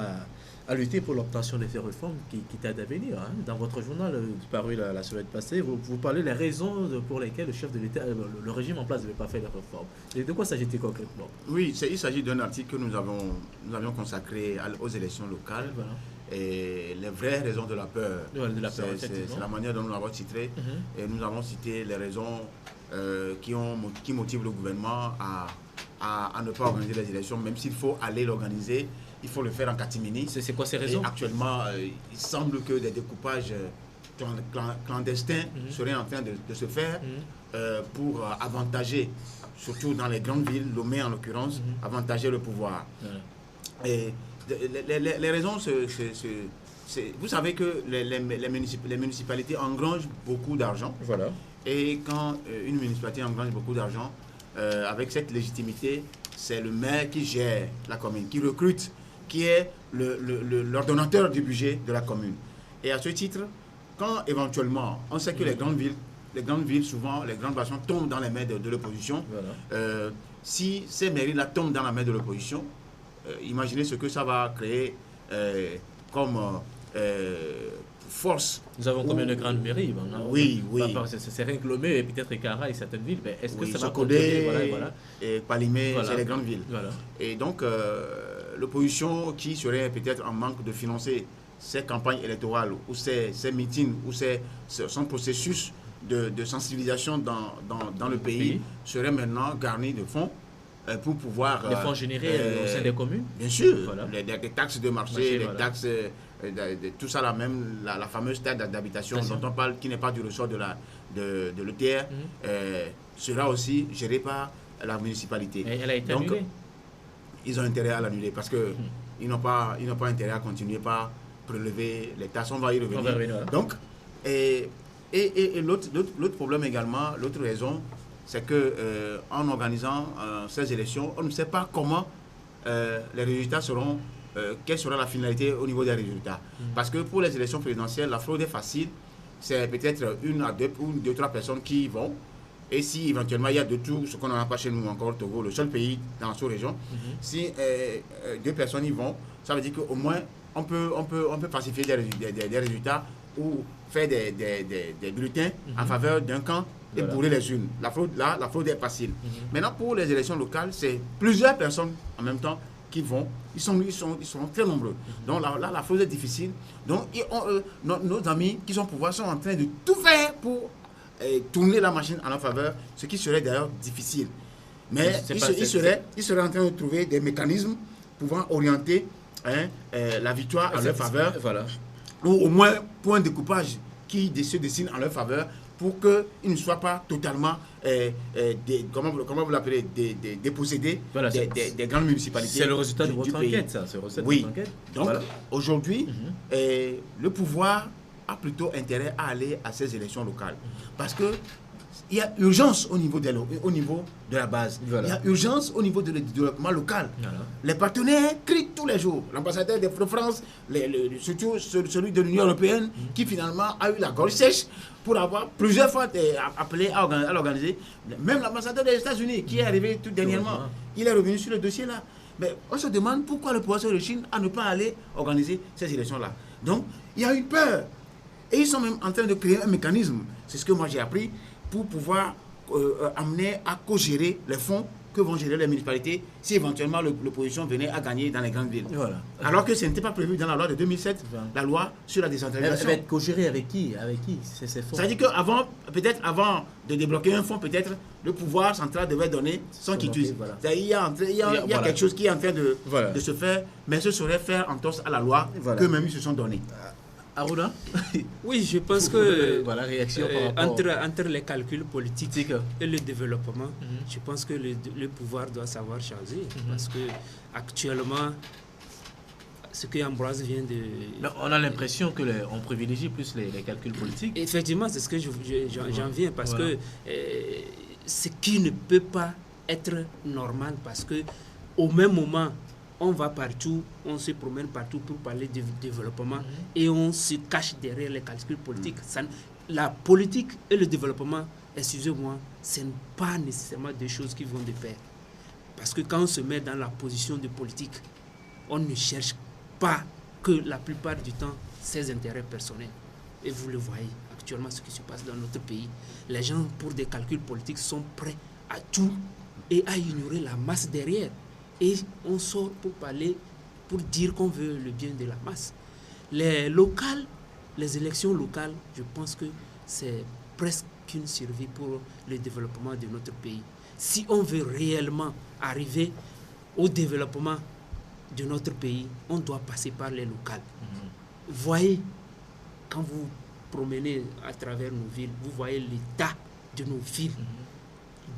à lutter pour l'obtention de ces réformes qui tardent à venir. Dans votre journal paru la semaine passée, vous parlez des raisons pour lesquelles le chef de l'État, le régime en place ne veut pas faire les réformes. Et de quoi s'agit-il concrètement? Oui, il s'agit d'un article que nous avions consacré aux élections locales. Voilà. Et les vraies raisons de la peur, c'est la manière dont nous l'avons titré. Et nous avons cité les raisons qui motivent le gouvernement à ne pas organiser les élections, même s'il faut aller l'organiser. Il faut le faire en catimini. C'est quoi ces raisons? Et actuellement, il semble que des découpages clandestins seraient en train de se faire pour avantager, surtout dans les grandes villes, Lomé en l'occurrence, avantager le pouvoir. Et les raisons, vous savez que les municipalités engrangent beaucoup d'argent. Voilà. Et quand une municipalité engrange beaucoup d'argent, avec cette légitimité, c'est le maire qui gère la commune, qui recrute, qui est l'ordonnateur du budget de la commune. Et à ce titre, quand éventuellement, on sait que les grandes villes, souvent, les grandes bastions tombent dans les mains de l'opposition. Voilà. Si ces mairies-là tombent dans la main de l'opposition, imaginez ce que ça va créer comme force. Nous avons combien de grandes mairies? Oui. C'est rien que Lomé et peut-être Ekara et certaines villes. Mais est-ce que ça va contrôler et Palimé, c'est les grandes villes. Voilà. Et donc, l'opposition qui serait peut-être en manque de financer ses campagnes électorales ou ses meetings ou son processus de sensibilisation dans le pays serait maintenant garni de fonds pour pouvoir... Les fonds générés au sein des communes? Bien sûr. Voilà. Les taxes de marché, les taxes... tout ça, la fameuse taxe d'habitation dont on parle, qui n'est pas du ressort de l'ETR, sera aussi gérée par la municipalité. Et elle a été annulée? Ils ont intérêt à l'annuler parce qu'ils n'ont pas intérêt à continuer par prélever les taxes. On va y revenir. Donc, et l'autre problème également, l'autre raison, c'est que en organisant ces élections, on ne sait pas comment les résultats seront, quelle sera la finalité au niveau des résultats. Parce que pour les élections présidentielles, la fraude est facile. C'est peut-être une à deux ou deux, trois personnes qui y vont. Et si éventuellement il y a de tout, ce qu'on n'a pas chez nous encore, Togo, le seul pays dans la sous-région, si deux personnes y vont, ça veut dire qu'au moins on peut falsifier des résultats ou faire des bulletins en faveur d'un camp et bourrer les urnes. La fraude est facile. Maintenant, pour les élections locales, c'est plusieurs personnes en même temps qui vont. Ils sont très nombreux. Donc là, la fraude est difficile. Donc nos amis qui sont au pouvoir sont en train de tout faire pour tourner la machine en leur faveur, ce qui serait d'ailleurs difficile. Mais ils seraient en train de trouver des mécanismes pouvant orienter la victoire en leur faveur, ou au moins pour un découpage qui se dessine en leur faveur, pour qu'ils ne soient pas totalement, comment vous l'appelez, dépossédés des grandes municipalités. C'est le résultat de votre enquête, ça. Oui. Donc, aujourd'hui, le pouvoir a plutôt intérêt à aller à ces élections locales. Parce que il y a urgence au niveau de la base. Voilà. Il y a urgence au niveau de développement local. Voilà. Les partenaires crient tous les jours. L'ambassadeur de France, surtout celui de l'Union européenne, qui finalement a eu la gorge sèche pour avoir plusieurs fois appelé à l'organiser. Même l'ambassadeur des États-Unis, qui est arrivé tout dernièrement, il est revenu sur le dossier là. Mais on se demande pourquoi le pouvoir de Chine à ne pas aller organiser ces élections-là. Donc, il y a une peur. Et ils sont même en train de créer un mécanisme, c'est ce que moi j'ai appris, pour pouvoir amener à co-gérer les fonds que vont gérer les municipalités si éventuellement l'opposition venait à gagner dans les grandes villes. Voilà. Alors que ce n'était pas prévu dans la loi de 2007, la loi sur la décentralisation. Elle va être co-gérée avec qui? Ces fonds. C'est-à-dire qu'avant, peut-être avant de débloquer un fonds, peut-être le pouvoir central devait donner son quitus. Voilà. Il y a quelque chose qui est en train de se faire, mais ce serait faire entorse à la loi qu'eux-mêmes ils se sont donnés. Aruna? Oui, je pense que voilà, réaction par rapport entre les calculs politiques et le développement, je pense que le pouvoir doit savoir changer. Parce que actuellement, ce que Ambroise vient de... Mais on a l'impression qu'on privilégie plus les calculs politiques. Effectivement, c'est ce que j'en viens. Parce que ce qui ne peut pas être normal, parce que au même moment, on va partout, on se promène partout pour parler de développement et on se cache derrière les calculs politiques. La politique et le développement, excusez-moi, ce n'est pas nécessairement des choses qui vont de pair. Parce que quand on se met dans la position de politique, on ne cherche pas que la plupart du temps ses intérêts personnels. Et vous le voyez actuellement ce qui se passe dans notre pays. Les gens, pour des calculs politiques, sont prêts à tout et à ignorer la masse derrière. Et on sort pour parler, pour dire qu'on veut le bien de la masse. Les élections locales, je pense que c'est presque une survie pour le développement de notre pays. Si on veut réellement arriver au développement de notre pays, on doit passer par les locales. Voyez, quand vous promenez à travers nos villes, vous voyez l'état de nos villes.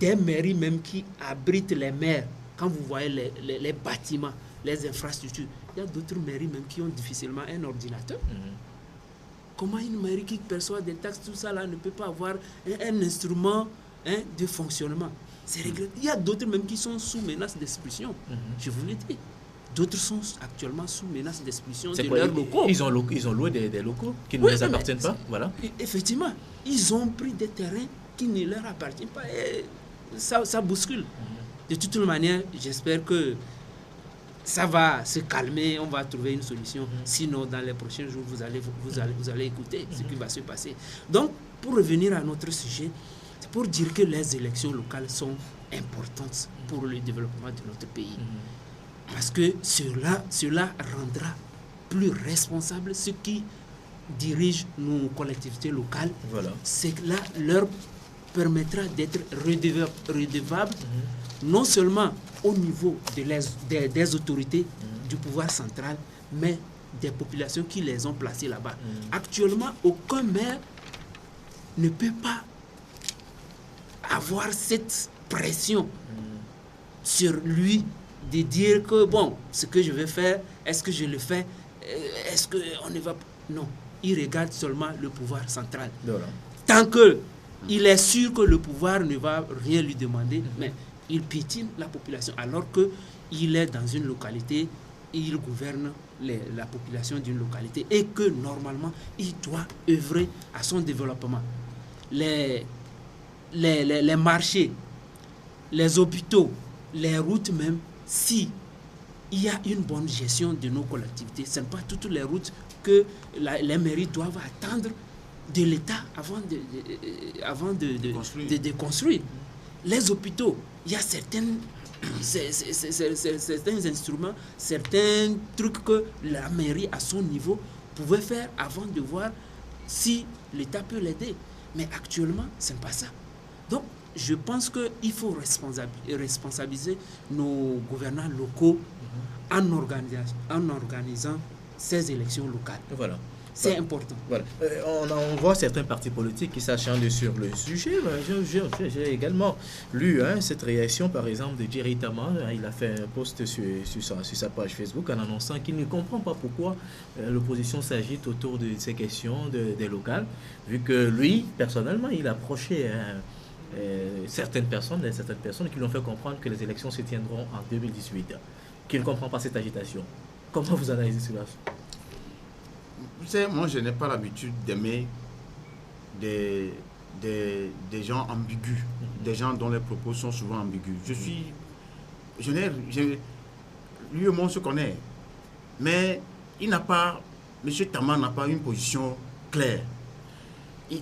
Des mairies même qui abritent les maires. Quand vous voyez les bâtiments, les infrastructures, il y a d'autres mairies même qui ont difficilement un ordinateur. Comment une mairie qui perçoit des taxes, tout ça là, ne peut pas avoir un instrument de fonctionnement? C'est regrettable. Il y a d'autres même qui sont sous menace d'expulsion. Je vous l'ai dit. D'autres sont actuellement sous menace d'expulsion de leurs locaux. Ils ont loué des locaux qui ne les appartiennent pas. Voilà. Effectivement, ils ont pris des terrains qui ne leur appartiennent pas et ça bouscule. De toute manière, j'espère que ça va se calmer, on va trouver une solution. Sinon, dans les prochains jours, vous allez écouter ce qui va se passer. Donc, pour revenir à notre sujet, c'est pour dire que les élections locales sont importantes pour le développement de notre pays. Parce que cela rendra plus responsables ceux qui dirigent nos collectivités locales. Voilà. Cela leur permettra d'être redevables non seulement au niveau des autorités du pouvoir central, mais des populations qui les ont placées là-bas. Actuellement, aucun maire ne peut pas avoir cette pression sur lui de dire que, bon, ce que je vais faire, est-ce que je le fais, est-ce qu'on ne va pas... Non, il regarde seulement le pouvoir central. Voilà. Tant qu'il est sûr que le pouvoir ne va rien lui demander, mais il piétine la population, alors qu'il est dans une localité et il gouverne la population d'une localité et que normalement, il doit œuvrer à son développement. Les marchés, les hôpitaux, les routes même, si il y a une bonne gestion de nos collectivités, ce n'est pas toutes les routes que les mairies doivent attendre de l'État avant de construire. Les hôpitaux, il y a certains instruments, certains trucs que la mairie à son niveau pouvait faire avant de voir si l'État peut l'aider. Mais actuellement, ce n'est pas ça. Donc, je pense qu'il faut responsabiliser nos gouvernants locaux en organisant ces élections locales. Voilà. C'est important. Voilà. On voit certains partis politiques qui s'acharnent sur le sujet. J'ai également lu cette réaction, par exemple, de Jerry Tama. Il a fait un post sur sa page Facebook en annonçant qu'il ne comprend pas pourquoi l'opposition s'agite autour de ces questions des locales, vu que lui, personnellement, il approchait certaines personnes qui lui ont fait comprendre que les élections se tiendront en 2018, qu'il ne comprend pas cette agitation. Comment vous analysez cela? Vous savez, moi, je n'ai pas l'habitude d'aimer des gens ambigus, des gens dont les propos sont souvent ambigus. lui et moi on se connaît. Mais il n'a pas, M. Tama n'a pas une position claire. Je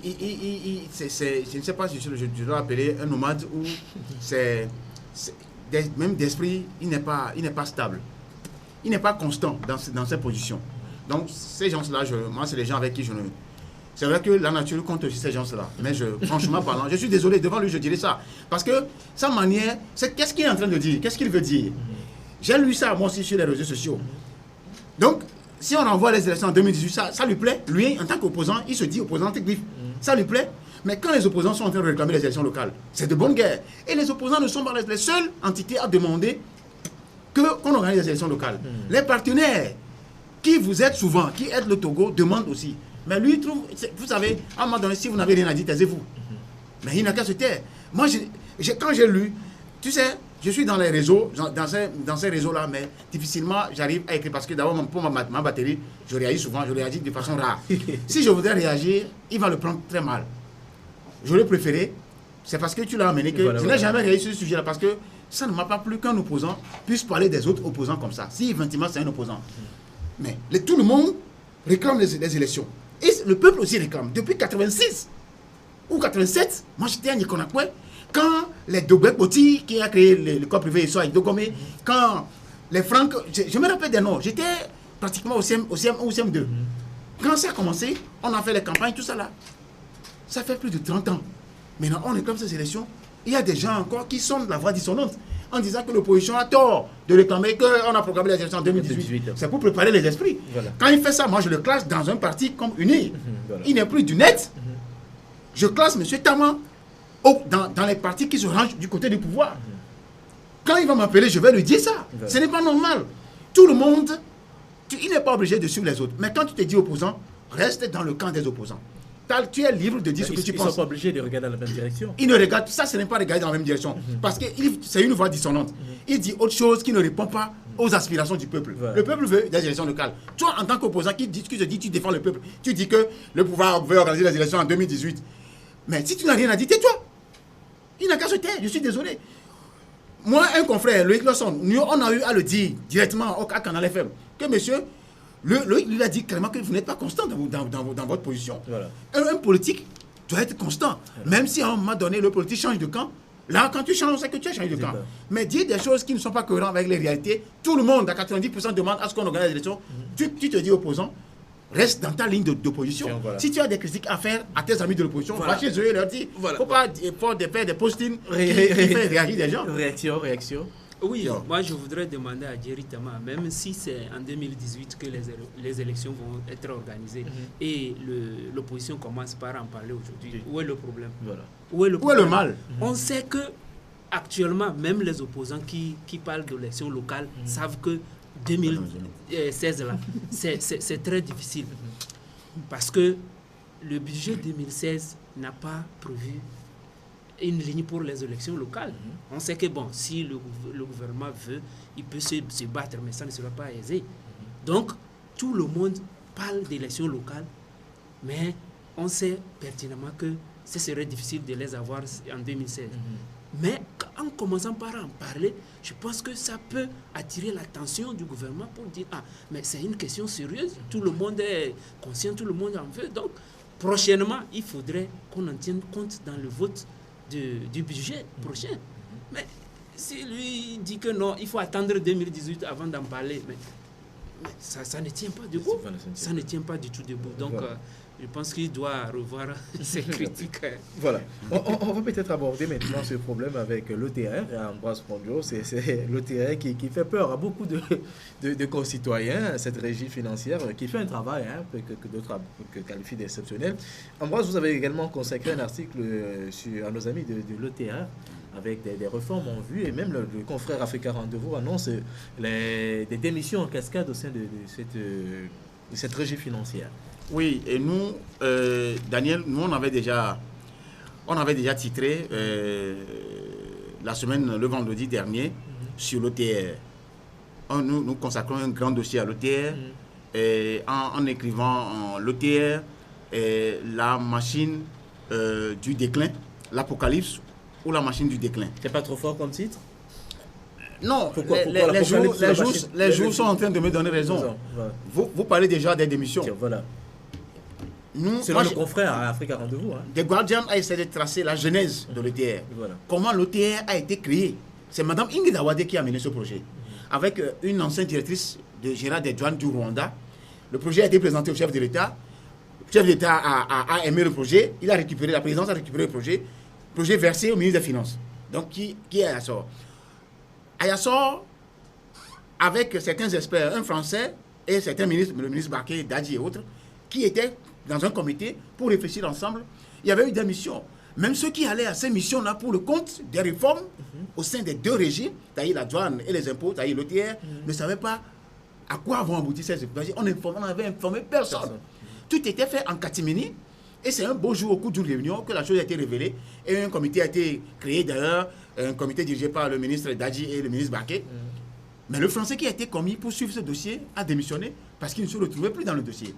ne sais pas si je dois appeler un nomade ou même d'esprit, il n'est pas stable. Il n'est pas constant dans ses positions. Donc ces gens-là, moi c'est les gens avec qui je ne... C'est vrai que la nature compte aussi ces gens-là. Mais franchement parlant, je suis désolé, devant lui je dirais ça. Parce que sa manière, c'est qu'est-ce qu'il est en train de dire? Qu'est-ce qu'il veut dire? J'ai lu ça moi aussi sur les réseaux sociaux. Donc, si on renvoie les élections en 2018, ça lui plaît. Lui, en tant qu'opposant, il se dit opposant technique. Ça lui plaît. Mais quand les opposants sont en train de réclamer les élections locales, c'est de bonne guerre. Et les opposants ne sont pas les seules entités à demander qu'on organise les élections locales. Les partenaires qui vous aident souvent, qui aident le Togo, demandent aussi. Mais lui, il trouve, vous savez, à un moment donné, si vous n'avez rien à dire, taisez-vous. Mais il n'a qu'à se taire. Moi, quand j'ai lu, tu sais, je suis dans les réseaux, dans ces réseaux-là, mais difficilement j'arrive à écrire parce que d'abord, pour ma batterie, je réagis souvent, je réagis de façon rare. Si je voudrais réagir, il va le prendre très mal. J'aurais préféré, c'est parce que tu l'as amené que je n'ai jamais réagi sur ce sujet-là parce que ça ne m'a pas plu qu'un opposant puisse parler des autres opposants comme ça. Si effectivement c'est un opposant. Mais tout le monde réclame les élections. Et le peuple aussi réclame. Depuis 86 ou 87, moi j'étais à Nikonakwe, quand les Dogbek-Boti qui a créé le corps privé avec Dogomé, quand les Francs, je me rappelle des noms, j'étais pratiquement au CM2. Quand ça a commencé, on a fait les campagnes, tout ça là. Ça fait plus de 30 ans. Maintenant, on réclame ces élections. Il y a des gens encore qui sonnent la voix dissonante en disant que l'opposition a tort de réclamer qu'on a programmé les élections en 2018. C'est pour préparer les esprits. Voilà. Quand il fait ça, moi je le classe dans un parti comme uni. Voilà. Il n'est plus du net. Je classe M. Tama dans les partis qui se rangent du côté du pouvoir. Quand il va m'appeler, je vais lui dire ça. Voilà. Ce n'est pas normal. Tout le monde, il n'est pas obligé de suivre les autres. Mais quand tu te dis opposant, reste dans le camp des opposants. Tu es libre de dire ce que tu penses. Ils ne sont pas obligés de regarder dans la même direction. Ils ne regardent, ça ce n'est pas regarder dans la même direction. Parce que c'est une voix dissonante. Il dit autre chose qui ne répond pas aux aspirations du peuple. Voilà. Le peuple veut des élections locales. Toi, en tant qu'opposant qui te dit tu défends le peuple, tu dis que le pouvoir veut organiser les élections en 2018. Mais si tu n'as rien à dire, tais-toi. Il n'a qu'à se taire, je suis désolé. Moi, un confrère, Loïc Lawson, on a eu à le dire directement à Canal FM, que monsieur, Loïc lui a dit clairement que vous n'êtes pas constant dans votre position. Voilà. Un politique doit être constant. Voilà. Même si à un moment donné, le politique change de camp, là, quand tu changes, on sait que tu as changé de camp. Mais dire des choses qui ne sont pas cohérentes avec les réalités, tout le monde, à 90%, demande à ce qu'on organise les élections. Tu te dis opposant, reste dans ta ligne d'opposition. Voilà. Si tu as des critiques à faire à tes amis de l'opposition, va chez eux et leur dire. Il ne faut pas faire des postings qui font réagir des gens. Réaction. Oui, moi je voudrais demander à Jerry Tama, même si c'est en 2018 que les élections vont être organisées et l'opposition commence par en parler aujourd'hui, où est le problème? Voilà. Où est le mal? On sait que actuellement, même les opposants qui parlent d'élections locales savent que 2016 là, c'est très difficile parce que le budget 2016 n'a pas prévu une ligne pour les élections locales. On sait que bon, si le gouvernement veut, il peut se battre, mais ça ne sera pas aisé. Donc, tout le monde parle d'élections locales, mais on sait pertinemment que ce serait difficile de les avoir en 2016. Mais en commençant par en parler, je pense que ça peut attirer l'attention du gouvernement pour dire « Ah, mais c'est une question sérieuse, tout le monde est conscient, tout le monde en veut. » Donc, prochainement, il faudrait qu'on en tienne compte dans le vote du budget prochain. Mais si lui dit que non, il faut attendre 2018 avant d'en parler, mais ça ne tient pas debout. Ça ne tient pas du tout debout. Donc, voilà. Je pense qu'il doit revoir ses critiques. Voilà. On va peut-être aborder maintenant ce problème avec l'ETR. Ambroise Pondio, c'est l'ETR qui fait peur à beaucoup de concitoyens, cette régie financière qui fait un travail que d'autres qualifient d'exceptionnel. Ambroise, vous avez également consacré un article à nos amis de l'ETR avec des réformes en vue, et même le confrère Africa Rendez-vous annonce des démissions en cascade au sein de cette régie financière. Oui, et nous, Daniel, nous on avait déjà titré la semaine, le vendredi dernier, sur l'ETR. Nous consacrons un grand dossier à l'ETR en écrivant l'ETR, la machine du déclin, l'apocalypse ou la machine du déclin. C'est pas trop fort comme titre? Non, les jours sont en train de me donner raison. Voilà. Vous parlez déjà des démissions. Voilà. Selon le confrère à Africa Rendez-vous. The Guardian a essayé de tracer la genèse de l'ETR. Voilà. Comment l'ETR a été créé. C'est Mme Ingrid Awade qui a mené ce projet. Avec une ancienne directrice générale des douanes du Rwanda. Le projet a été présenté au chef de l'État. Le chef de l'État a aimé le projet. Il a récupéré, la présidence a récupéré le projet versé au ministre des Finances. Donc, qui est Ayassor? Ayassor, avec certains experts, un Français et certains ministres, le ministre Baké, Dadji et autres, qui étaient dans un comité pour réfléchir ensemble. Il y avait eu des missions. Même ceux qui allaient à ces missions-là pour le compte des réformes au sein des deux régimes, c'est-à-dire la douane et les impôts, c'est-à-dire l'OTR, ne savaient pas à quoi vont aboutir ces réformes. On n'avait informé personne. Tout était fait en catimini. Et c'est un beau jour au cours d'une réunion que la chose a été révélée. Et un comité a été créé d'ailleurs, un comité dirigé par le ministre Dadji et le ministre Baké. Mais le Français qui a été commis pour suivre ce dossier a démissionné parce qu'il ne se retrouvait plus dans le dossier.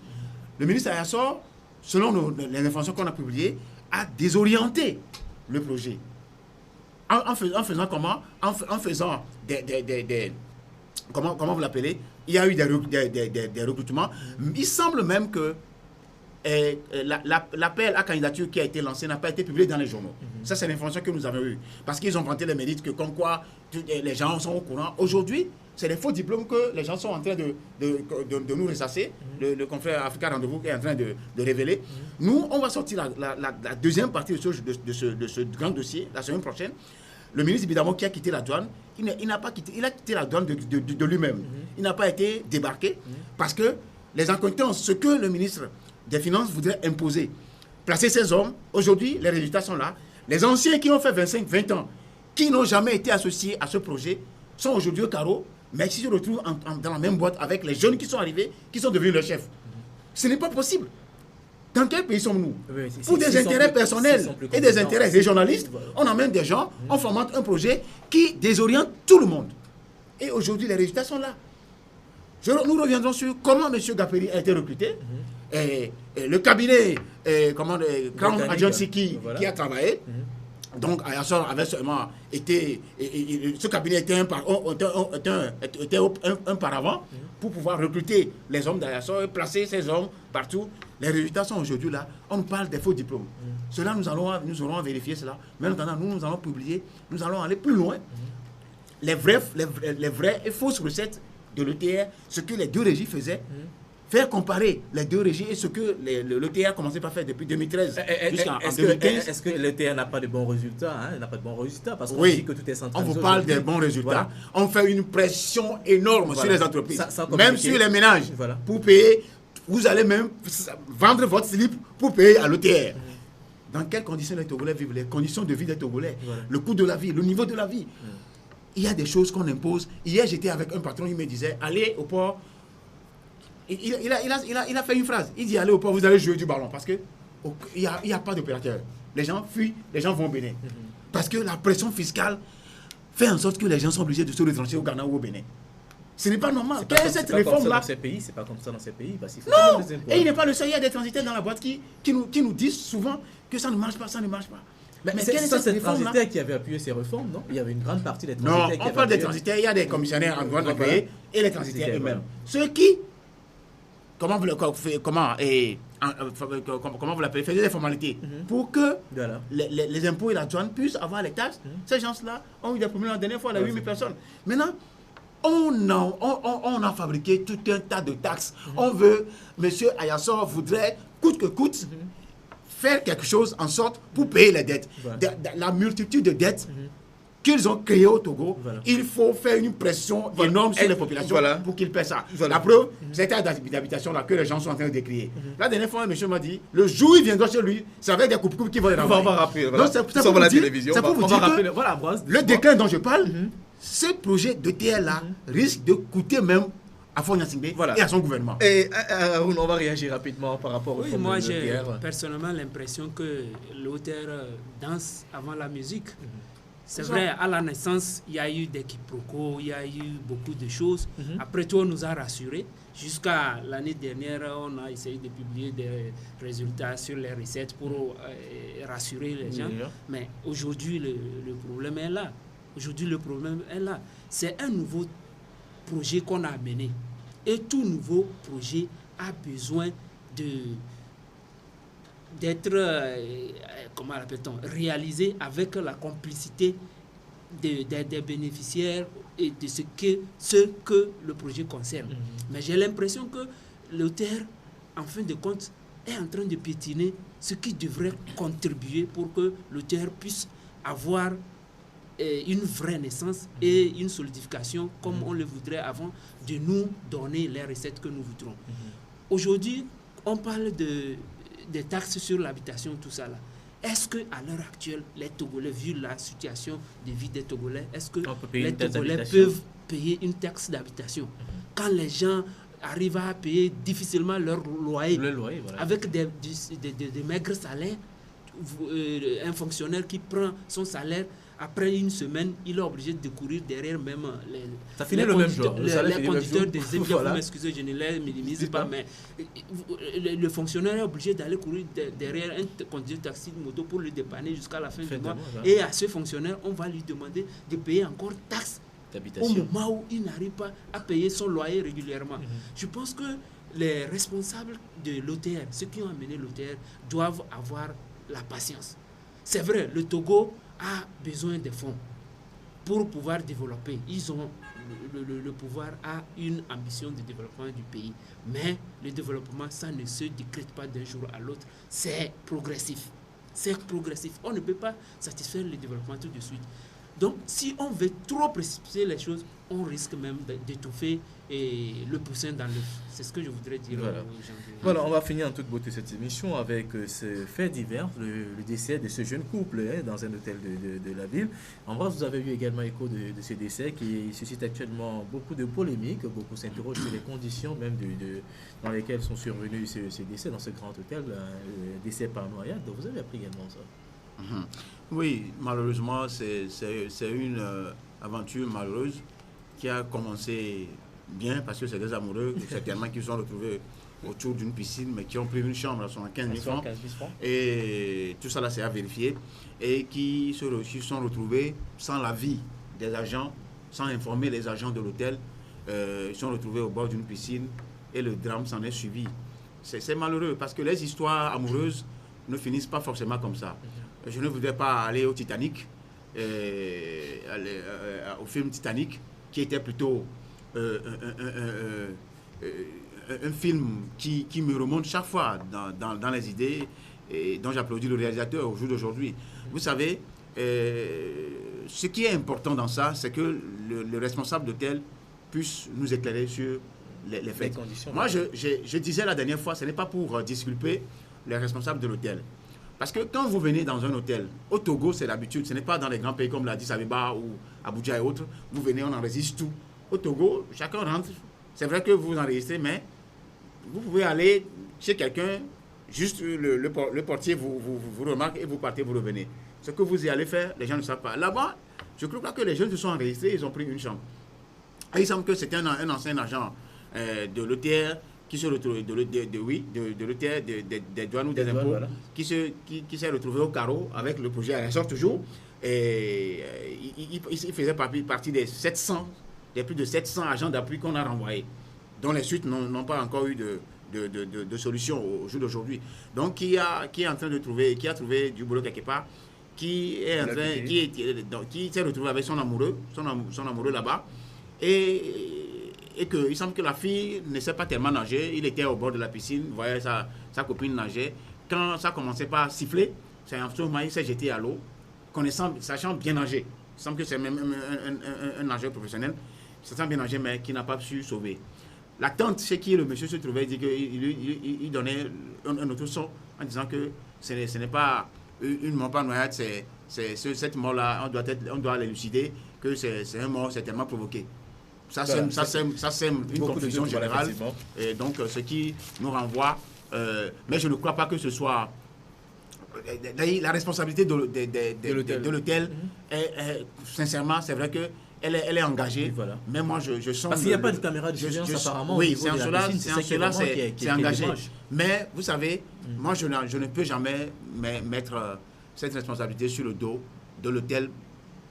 Le ministre Ayassor, selon les informations qu'on a publiées, a désorienté le projet. En faisant comment? En faisant des comment vous l'appelez? Il y a eu des recrutements. Il semble même que l'appel à candidature qui a été lancé n'a pas été publié dans les journaux. Ça, c'est l'information que nous avons eue. Parce qu'ils ont vanté les mérites que comme quoi les gens sont au courant. Aujourd'hui, c'est des faux diplômes que les gens sont en train de nous ressasser. Le confrère Africa Rendez-vous est en train de révéler. Nous, on va sortir la deuxième partie de ce grand dossier la semaine prochaine. Le ministre, évidemment, qui a quitté la douane, il n'a pas quitté, il a quitté la douane de lui-même. Il n'a pas été débarqué parce que les incohérences, ce que le ministre des Finances voudrait imposer, placer ces hommes, aujourd'hui, les résultats sont là. Les anciens qui ont fait 25-20 ans, qui n'ont jamais été associés à ce projet, sont aujourd'hui au carreau, mais qui se retrouvent dans la même boîte avec les jeunes qui sont arrivés, qui sont devenus leurs chefs. Ce n'est pas possible. Dans quel pays sommes-nous? Pour des intérêts personnels et des intérêts régionalistes, on emmène des gens, on formate un projet qui désoriente tout le monde. Et aujourd'hui, les résultats sont là. Nous reviendrons sur comment M. Gaperi a été recruté. Et le cabinet, Crown Agency qui a travaillé. Donc, Ayassor avait seulement été... ce cabinet était un paravent pour pouvoir recruter les hommes d'Ayassor et placer ces hommes partout. Les résultats sont aujourd'hui là. On parle des faux diplômes. Cela, nous allons vérifier cela. Mais maintenant, nous allons publier, nous allons aller plus loin. Les vraies et fausses recettes de l'ETR, ce que les deux régies faisaient. Faire comparer les deux régies et ce que l'ETR a commencé par faire depuis 2013 jusqu'en 2015. Est-ce que l'ETR n'a pas de bons résultats? N'a pas de bons résultats parce qu'on dit que tout est centralisé. On vous parle des bons résultats. Voilà. On fait une pression énorme sur les entreprises, même sur les ménages. Pour payer, vous allez même vendre votre slip pour payer à l'ETR. Dans quelles conditions les Togolais vivent? Les conditions de vie des Togolais, le coût de la vie, le niveau de la vie. Il y a des choses qu'on impose. Hier, j'étais avec un patron, il me disait, allez au port. Il a fait une phrase. Il dit, allez au port, vous allez jouer du ballon. Parce qu'il n'y a pas d'opérateur. Les gens fuient, les gens vont au Bénin. Parce que la pression fiscale fait en sorte que les gens sont obligés de se retrancher au Ghana ou au Bénin. Ce n'est pas normal. Quelle est cette réforme-là? C'est pas comme ça dans ces pays. Parce qu'il faut non. Et il n'est pas le seul. Il y a des transitaires dans la boîte qui nous disent souvent que ça ne marche pas, ça ne marche pas. Mais quelle est cette transitaire qui avait appuyé ces réformes, non? Il y avait une grande partie des transitaires. Non, on parle des transitaires. Il y a des commissionnaires en douane agréés et les transitaires eux-mêmes. Ceux qui... Comment vous l'appelez, faisaient des formalités pour que les impôts et la douane puissent avoir les taxes. Ces gens-là ont eu des problèmes la dernière fois, il y a 8000 personnes. Maintenant, on a fabriqué tout un tas de taxes. On veut, M. Ayassor voudrait, coûte que coûte, faire quelque chose en sorte pour payer les dettes. La multitude de dettes qu'ils ont créées au Togo, il faut faire une pression énorme sur les populations pour qu'ils paient ça. La preuve, c'est un d'habitation là que les gens sont en train de décrier. La dernière fois, un monsieur m'a dit, le jour où il viendra chez lui, c'est avec des coupes qui vont les renvoyer. On va rappeler. Donc, c'est pour vous dire que le déclin dont je parle, ce projet de TL-là risque de coûter même à Fonia Singbe et à son gouvernement. Et on va réagir rapidement par rapport au fond. Moi, j'ai personnellement l'impression que l'auteur danse avant la musique. C'est vrai, à la naissance, il y a eu des quiproquos, il y a eu beaucoup de choses. Après tout, on nous a rassurés. Jusqu'à l'année dernière, on a essayé de publier des résultats sur les recettes pour rassurer les gens. Mais aujourd'hui, le problème est là. Aujourd'hui, le problème est là. C'est un nouveau projet qu'on a mené. Et tout nouveau projet a besoin d'être, comment l'appelle-t-on, réalisé avec la complicité des bénéficiaires et de ce que le projet concerne. Mais j'ai l'impression que l'auteur, en fin de compte, est en train de piétiner ce qui devrait contribuer pour que l'auteur puisse avoir une vraie naissance et une solidification comme on le voudrait avant de nous donner les recettes que nous voudrons. Aujourd'hui, on parle des taxes sur l'habitation, tout ça là. Est-ce qu'à l'heure actuelle, les Togolais, vu la situation de vie des Togolais, est-ce que les Togolais peuvent payer une taxe d'habitation quand les gens arrivent à payer difficilement leur loyer, voilà, avec des maigres salaires? Un fonctionnaire qui prend son salaire, après une semaine, il est obligé de courir derrière même les conducteurs des écoles. Voilà. Vous m'excusez, je ne les minimise pas, mais le fonctionnaire est obligé d'aller courir derrière un conducteur de taxi de moto pour le dépanner jusqu'à la fin du mois. Et à ce fonctionnaire, on va lui demander de payer encore taxe au moment où il n'arrive pas à payer son loyer régulièrement. Je pense que les responsables de l'OTR, ceux qui ont amené l'OTR, doivent avoir la patience. C'est vrai, le Togo a besoin de fonds pour pouvoir développer. Ils ont le pouvoir, a une ambition de développement du pays. Mais le développement, ça ne se décrète pas d'un jour à l'autre. C'est progressif. C'est progressif. On ne peut pas satisfaire le développement tout de suite. Donc, si on veut trop précipiter les choses, on risque même d'étouffer le poussin dans l'œuf. C'est ce que je voudrais dire aux gens. Voilà, on va finir en toute beauté cette émission avec ce fait divers, le décès de ce jeune couple dans un hôtel de la ville. En vrai, vous avez eu également écho de ce décès qui suscite actuellement beaucoup de polémiques. Beaucoup s'interrogent sur les conditions même dans lesquelles sont survenus ces décès dans ce grand hôtel, décès par noyade. Donc, vous avez appris également ça. Oui, malheureusement, c'est une aventure malheureuse qui a commencé bien parce que c'est des amoureux certainement qui se sont retrouvés autour d'une piscine mais qui ont pris une chambre à 75 000 francs et tout ça là c'est à vérifier et qui se sont retrouvés sans l'avis des agents, sans informer les agents de l'hôtel. Ils sont retrouvés au bord d'une piscine et le drame s'en est suivi. C'est malheureux parce que les histoires amoureuses ne finissent pas forcément comme ça. Je ne voudrais pas aller au Titanic, au film Titanic, qui était plutôt un film qui me remonte chaque fois dans les idées et dont j'applaudis le réalisateur au jour d'aujourd'hui. Vous savez, ce qui est important dans ça, c'est que le responsable d'hôtel puisse nous éclairer sur les faits. Moi, je disais la dernière fois, ce n'est pas pour disculper les responsables de l'hôtel. Parce que quand vous venez dans un hôtel, au Togo, c'est l'habitude, ce n'est pas dans les grands pays comme l'Addis Abeba ou Abuja et autres, vous venez, on enregistre tout. Au Togo, chacun rentre, c'est vrai que vous enregistrez, mais vous pouvez aller chez quelqu'un, juste le portier vous remarque et vous partez, vous revenez. Ce que vous y allez faire, les gens ne savent pas. Là-bas, je ne crois pas que les jeunes se sont enregistrés, ils ont pris une chambre. Et il semble que c'était un ancien agent de l'OTR, qui se retrouve de l'OTR, des douanes ou des impôts, voilà, qui s'est retrouvé au carreau avec le projet à ressort toujours. Et il faisait partie des plus de 700 agents d'appui qu'on a renvoyés, dont les suites n'ont pas encore eu de solution au jour d'aujourd'hui. Donc, qui est en train de trouver, qui a trouvé du boulot quelque part, qui s'est retrouvé avec son amoureux là-bas. Et qu'il semble que la fille ne sait pas tellement nager. Il était au bord de la piscine, voyait sa copine nager. Quand ça commençait par siffler, c'est en ce moment il s'est jeté à l'eau, sachant bien nager. Il semble que c'est même un nageur professionnel, sachant bien nager, mais qui n'a pas su sauver. La tante chez qui le monsieur se trouvait dit qu'il donnait un autre son en disant que ce n'est pas une mort par noyade, cette mort-là, on doit l'élucider, que c'est un mort certainement provoqué. Ça sème une confusion générale, et donc ce qui nous renvoie, mais je ne crois pas que ce soit la responsabilité de l'hôtel. Sincèrement, c'est vrai que elle est engagée, voilà. Mais moi je sens parce qu'il n'y a pas de caméra de surveillance apparemment. Oui, c'est engagé. Mais vous savez, moi je ne peux jamais mettre cette responsabilité sur le dos de l'hôtel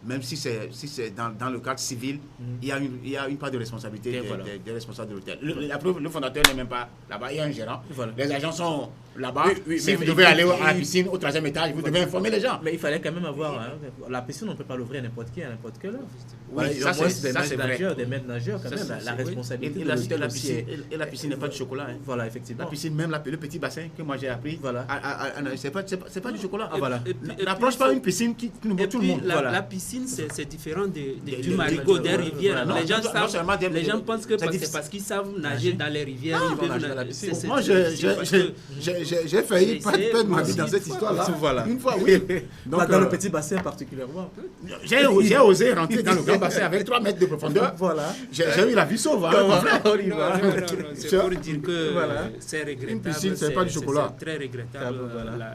même si c'est dans le cadre civil, il y a une part de responsabilité des responsables de l'hôtel. Le fondateur n'est même pas là-bas, il y a un gérant. Voilà. Les agents sont là-bas. Si vous devez aller à la piscine au 3e étage, vous devez informer les gens. Mais il fallait quand même avoir... la piscine, on ne peut pas l'ouvrir à n'importe qui, à n'importe quelle heure. Oui, ça c'est vrai. Des maîtres nageurs, quand même, la responsabilité. Et la piscine n'est pas du chocolat. Voilà, effectivement. La piscine, même le petit bassin que moi j'ai appris, voilà. C'est pas du chocolat. Voilà. N'approche pas une piscine qui nous vaut tout le monde. La piscine, c'est différent du marigot des rivières. Les gens pensent que c'est parce qu'ils savent nager dans les rivières. Moi, j'ai failli perdre ma vie dans cette histoire-là. Une fois, oui. Dans le petit bassin particulièrement. J'ai osé rentrer dans le grand bassin avec 3 mètres de profondeur. Voilà. J'ai eu la vie sauve. C'est pour dire que c'est regrettable. Une piscine, c'est pas du chocolat. C'est très regrettable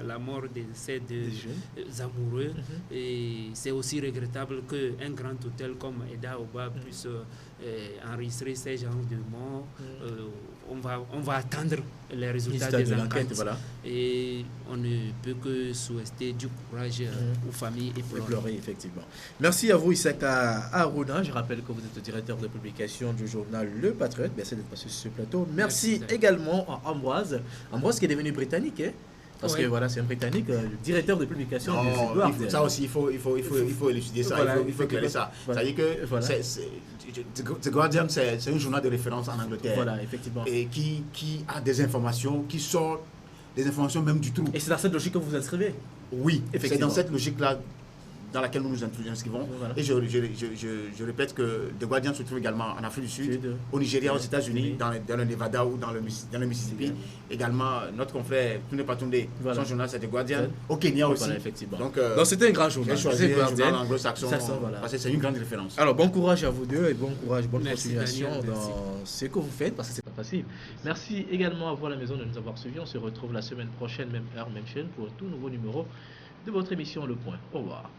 la mort de ces deux amoureux. Et c'est aussi regrettable qu'un grand hôtel comme Eda Oba puisse enregistrer ces genres de morts. On va attendre les résultats des enquêtes. Voilà. Et on ne peut que souhaiter du courage aux familles et pleurer, effectivement. Merci à vous, Issaka Aruna. Je rappelle que vous êtes le directeur de publication du journal Le Patriote. Merci d'être passé sur ce plateau. Merci également à Ambroise. Ambroise qui est devenu britannique, hein? Parce que voilà, c'est un Britannique, directeur de publication du Guardian. Ça aussi, il faut élucider ça, il faut éclairer ça. C'est-à-dire que The Guardian, c'est un journal de référence en Angleterre. Voilà, effectivement. Et qui a des informations, qui sort des informations même du trou. Et c'est dans cette logique que vous inscrivez? Oui, c'est dans cette logique-là dans laquelle nous nous inscrivons. Voilà. Et je répète que The Guardian se trouve également en Afrique du Sud, au Nigeria, aux États-Unis, dans le Nevada ou dans le Mississippi. Également, notre confrère Tourné Patoundé, son journal c'est The Guardian, au Kenya aussi. Voilà, effectivement. Donc c'était un grand journal. J'ai choisi un journal anglo-saxon parce que c'est une grande référence. Alors bon courage à vous deux et bon courage, bonne continuation dans ce que vous faites parce que c'est pas facile. Merci également à vous à la maison de nous avoir suivis. On se retrouve la semaine prochaine, même heure, même chaîne pour un tout nouveau numéro de votre émission Le Point. Au revoir.